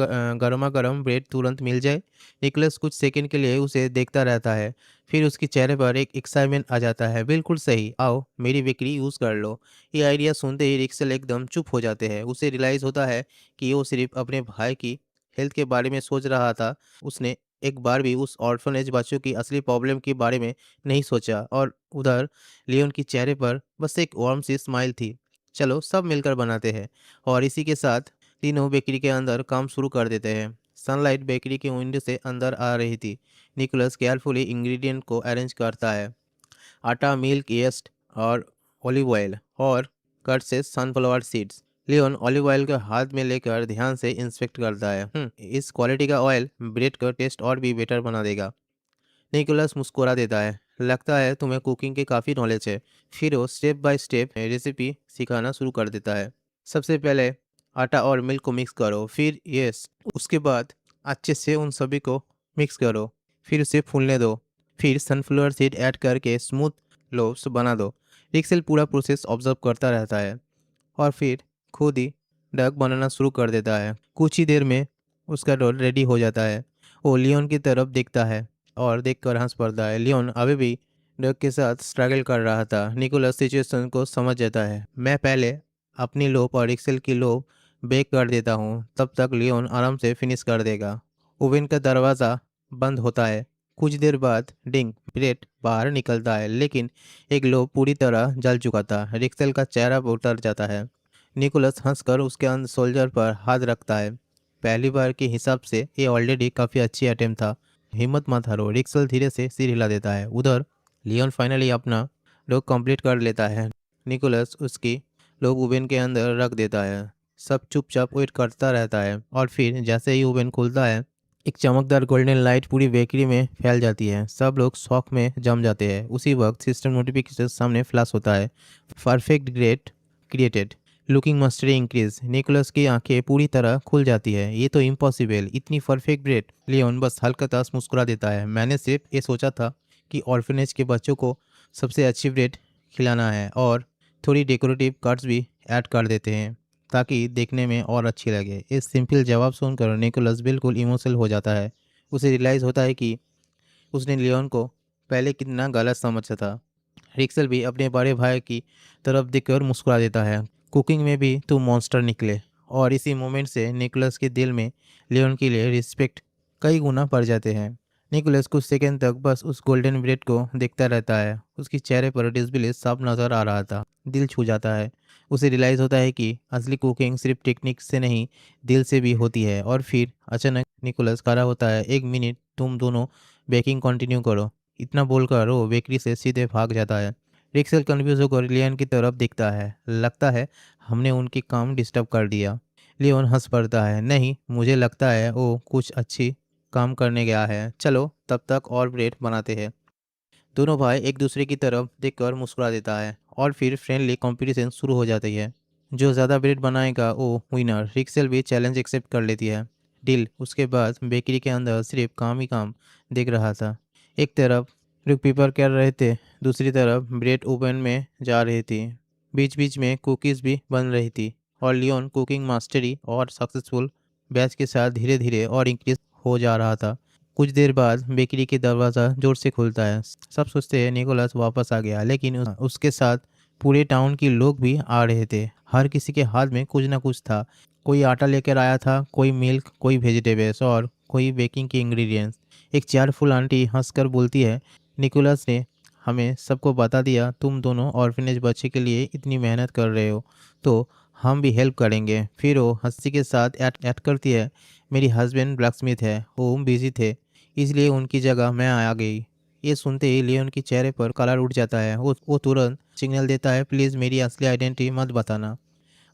गर्म ब्रेड तुरंत मिल जाए। निकलस कुछ सेकंड के लिए उसे देखता रहता है, फिर उसके चेहरे पर एक एक्साइटमेंट आ जाता है। बिल्कुल सही, आओ मेरी बेकरी यूज़ कर लो। ये आइडिया सुनते ही रिक्सल एकदम चुप हो जाते हैं। उसे रियलाइज़ होता है कि वो सिर्फ अपने भाई की हेल्थ के बारे में सोच रहा था। उसने एक बार भी उस ऑर्फनेज बच्चों की असली प्रॉब्लम के बारे में नहीं सोचा। और उधर लियोन के चेहरे पर बस एक वार्म सी स्माइल थी। चलो सब मिलकर बनाते हैं। और इसी के साथ तीनों बेकरी के अंदर काम शुरू कर देते हैं। सनलाइट बेकरी के विंडो से अंदर आ रही थी। निकोलस केयरफुली इंग्रेडिएंट को अरेंज करता है। आटा, मिल्क, यीस्ट और ऑलिव ऑयल और कट से sunflower seeds. Leon olive oil को हाथ में लेकर ध्यान से इंस्पेक्ट करता है। इस क्वालिटी का ऑयल ब्रेड का टेस्ट और भी बेटर बना देगा। निकोलस मुस्कुरा देता है। लगता है तुम्हें कुकिंग की काफ़ी नॉलेज है। फिर वो स्टेप बाय स्टेप रेसिपी सिखाना शुरू कर देता है। सबसे पहले आटा और मिल्क को मिक्स करो, फिर यस, उसके बाद अच्छे से उन सभी को मिक्स करो, फिर उसे फूलने दो, फिर सनफ्लावर सीड ऐड करके स्मूथ लोव्स बना दो। रिक्सेल पूरा प्रोसेस ऑब्जर्व करता रहता है और फिर खुद ही डक बनाना शुरू कर देता है। कुछ ही देर में उसका डो रेडी हो जाता है। वो लियोन की तरफ देखता है और देखकर हंस पड़ता है। लियोन अभी भी डक के साथ स्ट्रगल कर रहा था। निकोलस सिचुएशन को समझ जाता है। मैं पहले अपनी लोप और एक्सेल की लोप बेक कर देता हूँ, तब तक लियोन आराम से फिनिश कर देगा। ओवन का दरवाज़ा बंद होता है। कुछ देर बाद डिंग, ब्रेड बाहर निकलता है, लेकिन एक लोप पूरी तरह जल चुका था। रिक्सेल का चेहरा उतर जाता है। निकोलस हंसकर उसके सोल्जर पर हाथ रखता है। पहली बार के हिसाब से ये ऑलरेडी काफ़ी अच्छी अटेम्प्ट था। हिम्मत मत हारो। रिक्सल धीरे से सिर हिला देता है। उधर लियोन फाइनली अपना लोग कंप्लीट कर लेता है। निकोलस उसकी लोग ओवन के अंदर रख देता है। सब चुपचाप वेट करता रहता है और फिर जैसे ही ओवन खुलता है, एक चमकदार गोल्डन लाइट पूरी बेकरी में फैल जाती है। सब लोग शॉक में जम जाते हैं। उसी वक्त सिस्टम नोटिफिकेशन सामने फ्लैश होता है। Perfect grade created, looking mastery increase. Nicholas की आंखें पूरी तरह खुल जाती है। ये तो इम्पॉसिबल, इतनी परफेक्ट ब्रेड। लियोन बस हल्का तास मुस्कुरा देता है। मैंने सिर्फ ये सोचा था कि ऑर्फनेज के बच्चों को सबसे अच्छी ब्रेड खिलाना है और थोड़ी डेकोरेटिव कार्ड्स भी ऐड कर देते हैं ताकि देखने में और अच्छी लगे। इस सिंपल जवाब सुनकर निकोलस बिल्कुल इमोशनल हो जाता है। उसे रियलाइज़ होता है कि उसने लियोन को पहले कितना गलत समझा था। रिक्सल भी अपने बड़े भाई की तरफ देखकर मुस्कुरा देता है। कुकिंग में भी तू मॉन्स्टर निकले। और इसी मोमेंट से निकोलस के दिल में लियोन के लिए रिस्पेक्ट कई गुना बढ़ जाते हैं। निकोलस कुछ सेकंड तक बस उस गोल्डन ब्रेड को देखता रहता है। उसके चेहरे पर डिस्प्ले साफ नजर आ रहा था। दिल छू जाता है। उसे रियलाइज़ होता है कि असली कुकिंग सिर्फ टेक्निक से नहीं, दिल से भी होती है। और फिर अचानक निकोलस खड़ा होता है। एक मिनट, तुम दोनों बेकिंग कंटिन्यू करो। इतना बोलकर वो बेकरी से सीधे भाग जाता है। रिक्सल कन्फ्यूज होकर लियोन की तरफ देखता है। लगता है हमने उनकी काम डिस्टर्ब कर दिया। लियोन हंस पड़ता है। नहीं, मुझे लगता है वो कुछ अच्छी काम करने गया है। चलो तब तक और ब्रेड बनाते हैं। दोनों भाई एक दूसरे की तरफ देखकर मुस्कुरा देता है और फिर फ्रेंडली कंपटीशन शुरू हो जाती है। जो ज़्यादा ब्रेड बनाएगा वो विनर। रिक्सल भी चैलेंज एक्सेप्ट कर लेती है। डील। उसके बाद बेकरी के अंदर सिर्फ काम ही काम देख रहा था। एक तरफ रुक पेपर कर रहे थे, दूसरी तरफ ब्रेड ओवन में जा रही थी। बीच बीच में कुकीज़ भी बन रही थी और लियोन कुकिंग मास्टरी और सक्सेसफुल बैच के साथ धीरे धीरे और इंक्रीज हो जा रहा था। कुछ देर बाद बेकरी के दरवाज़ा जोर से खुलता है। सब सोचते हैं निकोलस वापस आ गया, लेकिन उसके साथ पूरे टाउन के लोग भी आ रहे थे। हर किसी के हाथ में कुछ ना कुछ था। कोई आटा लेकर आया था, कोई मिल्क, कोई वेजिटेबल्स और कोई बेकिंग के इंग्रेडिएंट्स। एक चेयरफुल आंटी हंसकर बोलती है, निकोलस ने हमें सबको बता दिया तुम दोनों ऑर्फनेज बच्चे के लिए इतनी मेहनत कर रहे हो, तो हम भी हेल्प करेंगे। फिर वो हंसी के साथ ऐड करती है, मेरी हस्बैंड ब्लैकस्मिथ है, वो बिजी थे, इसलिए उनकी जगह मैं आ गई। ये सुनते ही लियोन के चेहरे पर कलर उठ जाता है। वो तुरंत सिग्नल देता है, प्लीज़ मेरी असली आइडेंटिटी मत बताना।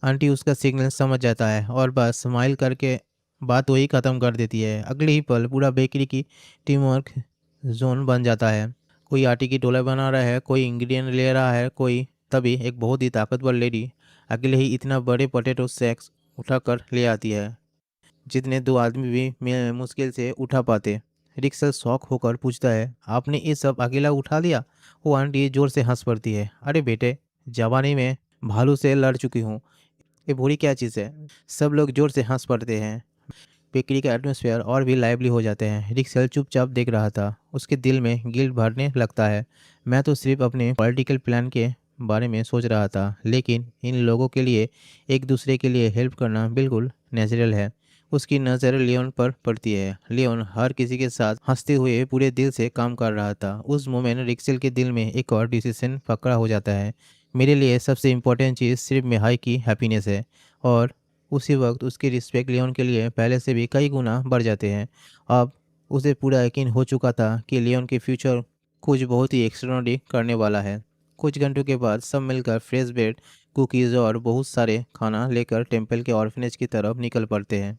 आंटी उसका सिग्नल समझ जाता है और बस स्माइल करके बात वही ख़त्म कर देती है। अगले ही पल पूरा बेकरी की टीम वर्क जोन बन जाता है। कोई आटे की टोला बना रहा है, कोई इंग्रेडिएंट ले रहा है, कोई। तभी एक बहुत ही ताकतवर लेडी अकेले ही इतना बड़े पोटैटो सैक्स उठाकर ले आती है, जितने दो आदमी भी मुश्किल से उठा पाते। रिक्शा शौक होकर पूछता है, आपने ये सब अकेला उठा लिया? वो आंटी जोर से हंस पड़ती है, अरे बेटे, जवानी में भालू से लड़ चुकी हूँ, ये बुरी क्या चीज़ है। सब लोग जोर से हंस पड़ते हैं। बेकरी का एटमॉस्फेयर और भी लाइवली हो जाते हैं। रिक्शल चुपचाप देख रहा था। उसके दिल में गिल्ट भरने लगता है। मैं तो सिर्फ अपने पॉलिटिकल प्लान के बारे में सोच रहा था, लेकिन इन लोगों के लिए एक दूसरे के लिए हेल्प करना बिल्कुल नेचुरल है। उसकी नज़र लियोन पर पड़ती है। लियोन हर किसी के साथ हंसते हुए पूरे दिल से काम कर रहा था। उस मोमेंट रिक्शल के दिल में एक और डिसीजन पकड़ा हो जाता है। मेरे लिए सबसे इम्पोर्टेंट चीज़ सिर्फ मिहाई की हैप्पीनेस है। और उसी वक्त उसकी रिस्पेक्ट लियोन के लिए पहले से भी कई गुना बढ़ जाते हैं। अब उसे पूरा यकीन हो चुका था कि लियोन के फ्यूचर कुछ बहुत ही एक्स्ट्राऑर्डिनरी करने वाला है। कुछ घंटों के बाद सब मिलकर फ्रेश ब्रेड, कुकीज़ और बहुत सारे खाना लेकर टेम्पल के ऑर्फनेज की तरफ निकल पड़ते हैं।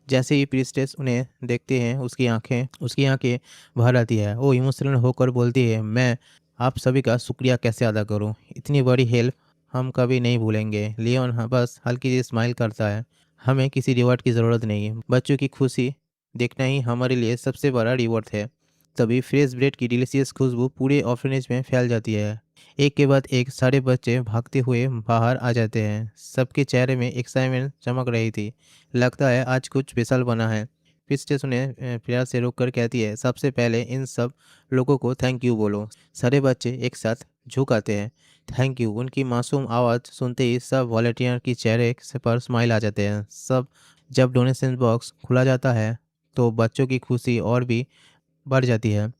जैसे ही प्रीस्टेस उन्हें देखते हैं, उसकी आंखें भर आती है। वो इमोशनल होकर बोलती है, मैं आप सभी का शुक्रिया कैसे अदा करूं? इतनी बड़ी हेल्प हम कभी नहीं भूलेंगे। लियोन बस हल्की सी स्माइल करता है। हमें किसी रिवॉर्ड की ज़रूरत नहीं है, बच्चों की खुशी देखना ही हमारे लिए सबसे बड़ा रिवॉर्ड है। तभी फ्रेश ब्रेड की डिलीशियस खुशबू पूरे ऑर्फनेज में फैल जाती है। एक के बाद एक सारे बच्चे भागते हुए बाहर आ जाते हैं। सबके चेहरे में एक्साइटमेंट चमक रही थी। लगता है आज कुछ स्पेशल बना है। प्रिंसेस उन्हें प्यार से रोक कर कहती है, सबसे पहले इन सब लोगों को थैंक यू बोलो। सारे बच्चे एक साथ झुक आते हैं। Thank you. उनकी मासूम आवाज़ सुनते ही सब वॉलंटियर की चेहरे से पर स्माइल आ जाते हैं। सब जब डोनेशन बॉक्स खुला जाता है तो बच्चों की खुशी और भी बढ़ जाती है।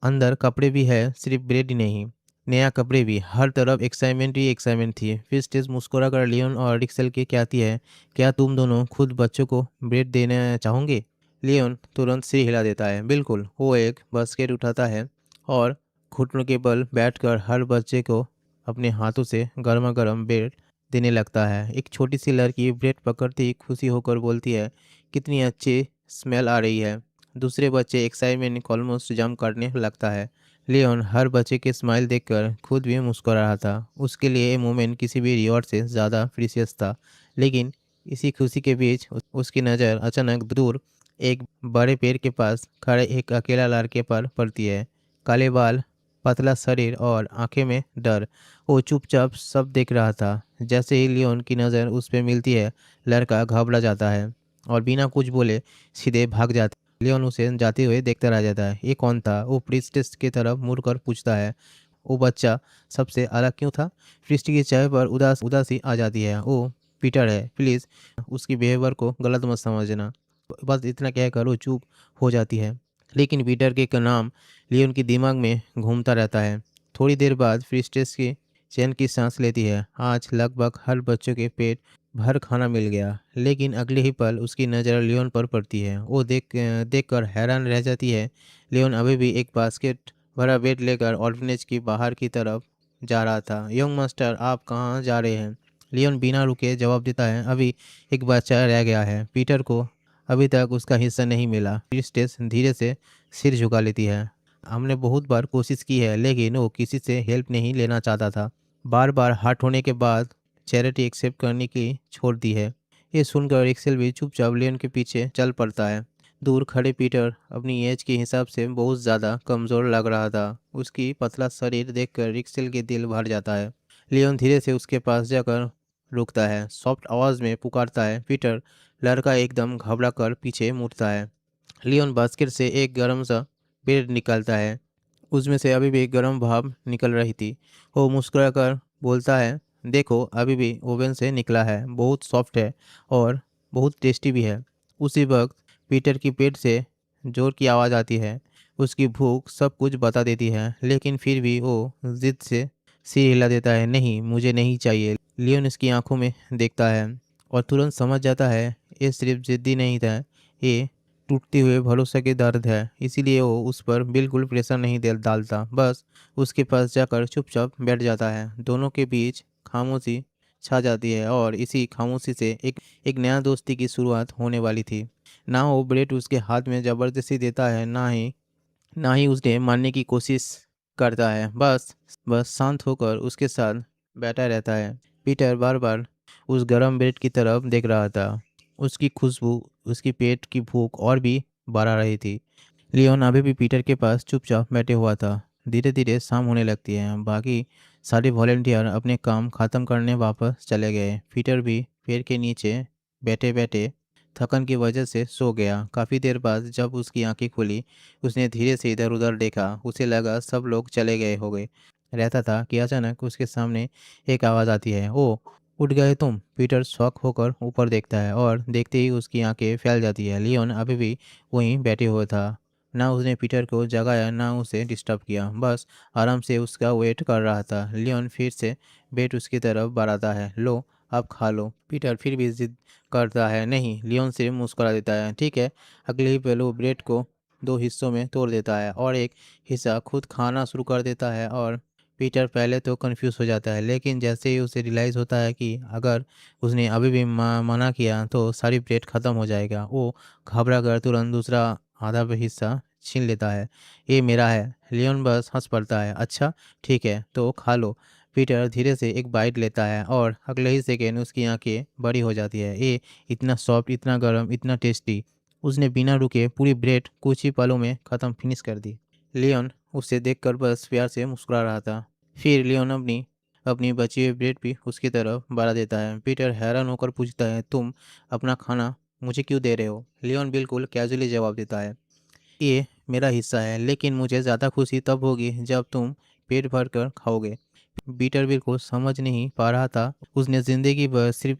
अंदर कपड़े भी है, सिर्फ ब्रेड ही नहीं, नया कपड़े भी। हर तरफ एक्साइटमेंट ही एक्साइटमेंट थी। फिर स्टेज मुस्कुरा कर लियोन और रिक्सल के कहती है, क्या तुम दोनों खुद बच्चों को ब्रेड देना चाहोगे? लियोन तुरंत सिर हिला देता है, बिल्कुल। वो एक बास्केट उठाता है और घुटनों के बल बैठकर हर बच्चे को अपने हाथों से गर्मा गर्म ब्रेड देने लगता है। एक छोटी सी लड़की ब्रेड पकड़ती ही खुशी होकर बोलती है, कितनी अच्छी स्मेल आ रही है। दूसरे बच्चे एक्साइटमेंट ऑलमोस्ट जंप करने लगता है। लियोन हर बच्चे के स्माइल देखकर खुद भी मुस्कुरा रहा था। उसके लिए ये मोमेंट किसी भी रिवॉर्ड से ज़्यादा प्रीशियस था। लेकिन इसी खुशी के बीच उसकी नज़र अचानक दूर एक बड़े पेड़ के पास खड़े एक अकेला लड़के पर पड़ती है। काले बाल, पतला शरीर और आंखें में डर। वो चुपचाप सब देख रहा था। जैसे ही लियोन की नज़र उस पर मिलती है, लड़का घबरा जाता है और बिना कुछ बोले सीधे भाग जाता है। लियोन उसे जाते हुए देखता रह जाता है। ये कौन था? वो प्रिस्टेस की तरफ मुड़कर पूछता है। वो बच्चा सबसे अलग क्यों था? प्रिस्ट की चेहरे पर उदासी आ जाती है। वो पीटर है, प्लीज़ उसकी बिहेवियर को गलत मत समझना। बस इतना कहकर वो चुप हो जाती है। लेकिन पीटर के नाम लियोन के दिमाग में घूमता रहता है। थोड़ी देर बाद प्रिस्टेस की चैन की सांस लेती है। आज लगभग हर बच्चों के पेट भर खाना मिल गया। लेकिन अगले ही पल उसकी नज़र लियोन पर पड़ती है। वो देखकर हैरान रह जाती है। लियोन अभी भी एक बास्केट भरा ब्रेड लेकर ऑर्फनेज की बाहर की तरफ जा रहा था। यंग मास्टर, आप कहाँ जा रहे हैं? लियोन बिना रुके जवाब देता है, अभी एक बच्चा रह गया है, पीटर को अभी तक उसका हिस्सा नहीं मिला। प्रिस्टेस धीरे से सिर झुका लेती है। हमने बहुत बार कोशिश की है, लेकिन वो किसी से हेल्प नहीं लेना चाहता था। बार बार हार्ट होने के बाद चैरिटी एक्सेप्ट करने की छोड़ दी है। ये सुनकर एक्सेल भी चुपचाप लियोन के पीछे चल पड़ता है। दूर खड़े पीटर अपनी एज के हिसाब से बहुत ज़्यादा कमज़ोर लग रहा था। उसकी पतला शरीर देखकर रिक्सेल के दिल भर जाता है। लियोन धीरे से उसके पास जाकर रुकता है। सॉफ्ट आवाज़ में पुकारता है, पीटर। लड़का एकदम घबरा कर पीछे मुड़ता है। लियोन बास्केट से एक गर्म सा ब्रेड निकालता है। उसमें से अभी भी गर्म भाप निकल रही थी। वो मुस्कुराकर बोलता है, देखो अभी भी ओवन से निकला है, बहुत सॉफ्ट है और बहुत टेस्टी भी है। उसी वक्त पीटर की पेट से जोर की आवाज़ आती है। उसकी भूख सब कुछ बता देती है, लेकिन फिर भी वो जिद से सिर हिला देता है, नहीं मुझे नहीं चाहिए। लियोन इसकी आंखों में देखता है और तुरंत समझ जाता है ये सिर्फ जिद्दी नहीं था, ये टूटते हुए भरोसे के दर्द है। इसीलिए वो उस पर बिल्कुल प्रेशर नहीं डालता, बस उसके पास जाकर चुपचाप बैठ जाता है। दोनों के बीच खामोशी छा जाती है और इसी खामोशी से एक नया दोस्ती की शुरुआत होने वाली थी। ना वो ब्रेड उसके हाथ में ज़बरदस्ती देता है, ना ही उसने मारने की कोशिश करता है, बस बस शांत होकर उसके साथ बैठा रहता है। पीटर बार बार उस गर्म ब्रेड की तरफ देख रहा था। उसकी खुशबू उसकी पेट की भूख और भी बढ़ा रही थी। लियोन अभी भी पीटर के पास चुपचाप बैठे हुआ था। धीरे धीरे शाम होने लगती है। बाकी सारे वॉलेंटियर अपने काम खत्म करने वापस चले गए। पीटर भी पेड़ के नीचे बैठे बैठे थकन की वजह से सो गया। काफ़ी देर बाद जब उसकी आंखें खुली, उसने धीरे से इधर उधर देखा। उसे लगा सब लोग चले गए हो गए रहता था कि अचानक उसके सामने एक आवाज़ आती है, ओ उठ गए तुम। पीटर शौक होकर ऊपर देखता है और देखते ही उसकी आंखें फैल जाती है। लियोन अभी भी वहीं बैठे हुए था। ना उसने पीटर को जगाया ना उसे डिस्टर्ब किया, बस आराम से उसका वेट कर रहा था। लियोन फिर से बेट उसकी तरफ बढ़ाता है, लो अब खा लो। पीटर फिर भी जिद करता है, नहीं। लियोन सिर्फ मुस्कुरा देता है, ठीक है। अगले ही पल वो ब्रेड को दो हिस्सों में तोड़ देता है और एक हिस्सा खुद खाना शुरू कर देता है। और पीटर पहले तो कंफ्यूज हो जाता है, लेकिन जैसे ही उसे रियलाइज़ होता है कि अगर उसने अभी भी मना किया तो सारी ब्रेड ख़त्म हो जाएगा, वो घबरा कर तुरंत दूसरा आधा भी हिस्सा छीन लेता है। ये मेरा है। लियोन बस हंस पड़ता है, अच्छा ठीक है तो खा लो। पीटर धीरे से एक बाइट लेता है और अगले ही सेकेंड उसकी आंखें बड़ी हो जाती है। ये इतना सॉफ्ट, इतना गर्म, इतना टेस्टी। उसने बिना रुके पूरी ब्रेड कुछ ही पलों में ख़त्म फिनिश कर दी। लियोन उसे देखकर बस प्यार से मुस्कुरा रहा था। फिर लियोन अपनी अपनी बची हुई ब्रेड भी उसकी तरफ बढ़ा देता है। पीटर हैरान होकर पूछता है, तुम अपना खाना मुझे क्यों दे रहे हो? लियोन बिल्कुल कैजुअली जवाब देता है, ये मेरा हिस्सा है, लेकिन मुझे ज़्यादा खुशी तब होगी जब तुम पेट भर कर खाओगे। पीटर बिल्कुल समझ नहीं पा रहा था। उसने ज़िंदगी भर सिर्फ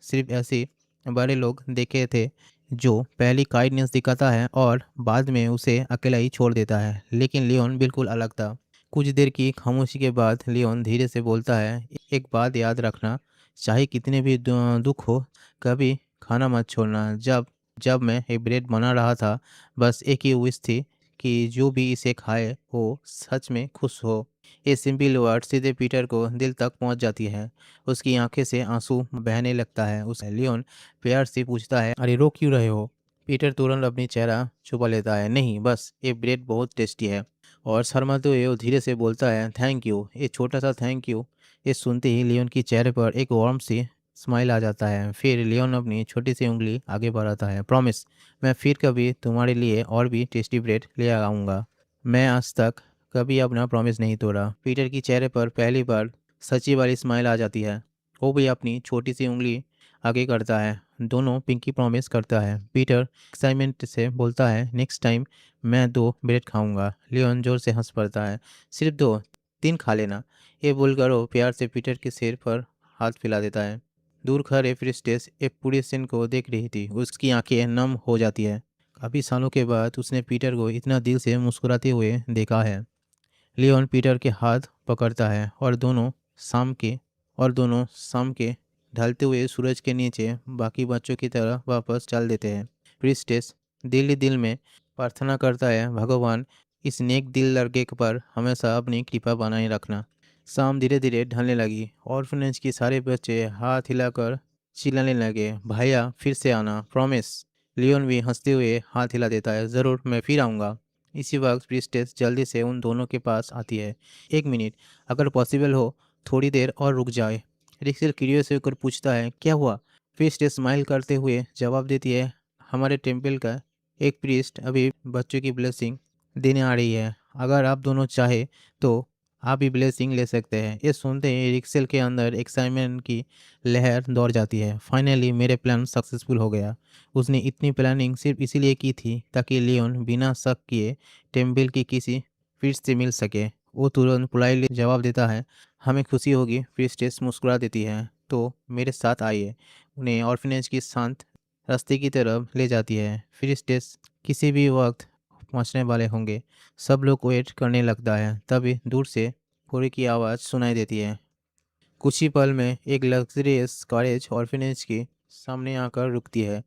सिर्फ ऐसे बड़े लोग देखे थे जो पहली काइंडनेस दिखाता है और बाद में उसे अकेला ही छोड़ देता है, लेकिन लियोन बिल्कुल अलग था। कुछ देर की खामोशी के बाद लियोन धीरे से बोलता है, एक बात याद रखना, चाहे कितने भी दुख हो, कभी खाना मत छोड़ना। जब जब मैं एक ब्रेड बना रहा था, बस एक ही विश थी कि जो भी इसे खाए वो सच में खुश हो। ये सिंपल वर्ड सीधे पीटर को दिल तक पहुंच जाती है। उसकी आंखें से आंसू बहने लगता है। उस लियोन प्यार से पूछता है, अरे रो क्यों रहे हो? पीटर तुरंत अपनी चेहरा छुपा लेता है, नहीं बस ये ब्रेड बहुत टेस्टी है। और शर्माते हुए वो धीरे से बोलता है, थैंक यू। ये छोटा सा थैंक यू, ये सुनते ही लियोन की चेहरे पर एक वार्म सी स्माइल आ जाता है। फिर लियोन अपनी छोटी सी उंगली आगे बढ़ाता है, प्रॉमिस, मैं फिर कभी तुम्हारे लिए और भी टेस्टी ब्रेड ले आऊँगा। मैं आज तक कभी अपना प्रॉमिस नहीं तोड़ा। पीटर की चेहरे पर पहली बार सच्ची वाली स्माइल आ जाती है। वो भी अपनी छोटी सी उंगली आगे करता है, दोनों पिंकी प्रॉमिस करता है। पीटर एक्साइटमेंट से बोलता है, नेक्स्ट टाइम मैं 2 ब्रेड खाऊंगा। लियोन जोर से हंस पड़ता है, सिर्फ 2, 3 खा लेना। ये बोलकर वो प्यार से पीटर के सिर पर हाथ फैला देता है। दूर खड़े फ्रिस्टेस एक पूरे सीन को देख रही थी। उसकी आंखें नम हो जाती है। काफ़ी सालों के बाद उसने पीटर को इतना दिल से मुस्कुराते हुए देखा है। लियोन पीटर के हाथ पकड़ता है और दोनों शाम के ढलते हुए सूरज के नीचे बाकी बच्चों की तरह वापस चल देते हैं। प्रिस्टेस दिल ही दिल में प्रार्थना करता है, भगवान इस नेक दिल लड़के पर हमेशा अपनी कृपा बनाए रखना। शाम धीरे धीरे ढलने लगी। ऑर्फनेज के सारे बच्चे हाथ हिलाकर चिल्लाने लगे, भैया फिर से आना, प्रॉमिस। लियोन भी हंसते हुए हाथ हिला देता है, ज़रूर मैं फिर आऊँगा। इसी वक्त प्रिस्टेस जल्दी से उन दोनों के पास आती है, एक मिनट, अगर पॉसिबल हो थोड़ी देर और रुक जाए। रिक्सर क्यूरियस होकर पूछता है, क्या हुआ? प्रिस्टेस स्माइल करते हुए जवाब देती है, हमारे टेम्पल का एक प्रीस्ट अभी बच्चों की ब्लेसिंग देने आ रही है। अगर आप दोनों चाहे तो आप भी ब्लेसिंग ले सकते हैं। ये सुनते ही रिक्सेल के अंदर एक्साइटमेंट की लहर दौड़ जाती है। फाइनली मेरे प्लान सक्सेसफुल हो गया। उसने इतनी प्लानिंग सिर्फ इसीलिए की थी ताकि लियोन बिना शक किए टेम्पल की किसी प्रीस्ट से मिल सके। वो तुरंत पोलाइटली जवाब देता है, हमें खुशी होगी। प्रीस्टेस मुस्कुरा देती है, तो मेरे साथ आइए। उन्हें ऑर्फनेज की शांत रास्ते की तरफ ले जाती है। प्रीस्टेस किसी भी वक्त पहुंचने वाले होंगे। सब लोग वेट करने लगता है। तभी दूर से घोड़े की आवाज़ सुनाई देती है। कुछ ही पल में एक लग्जरियस कॉलेज ऑर्फनेज के सामने आकर रुकती है।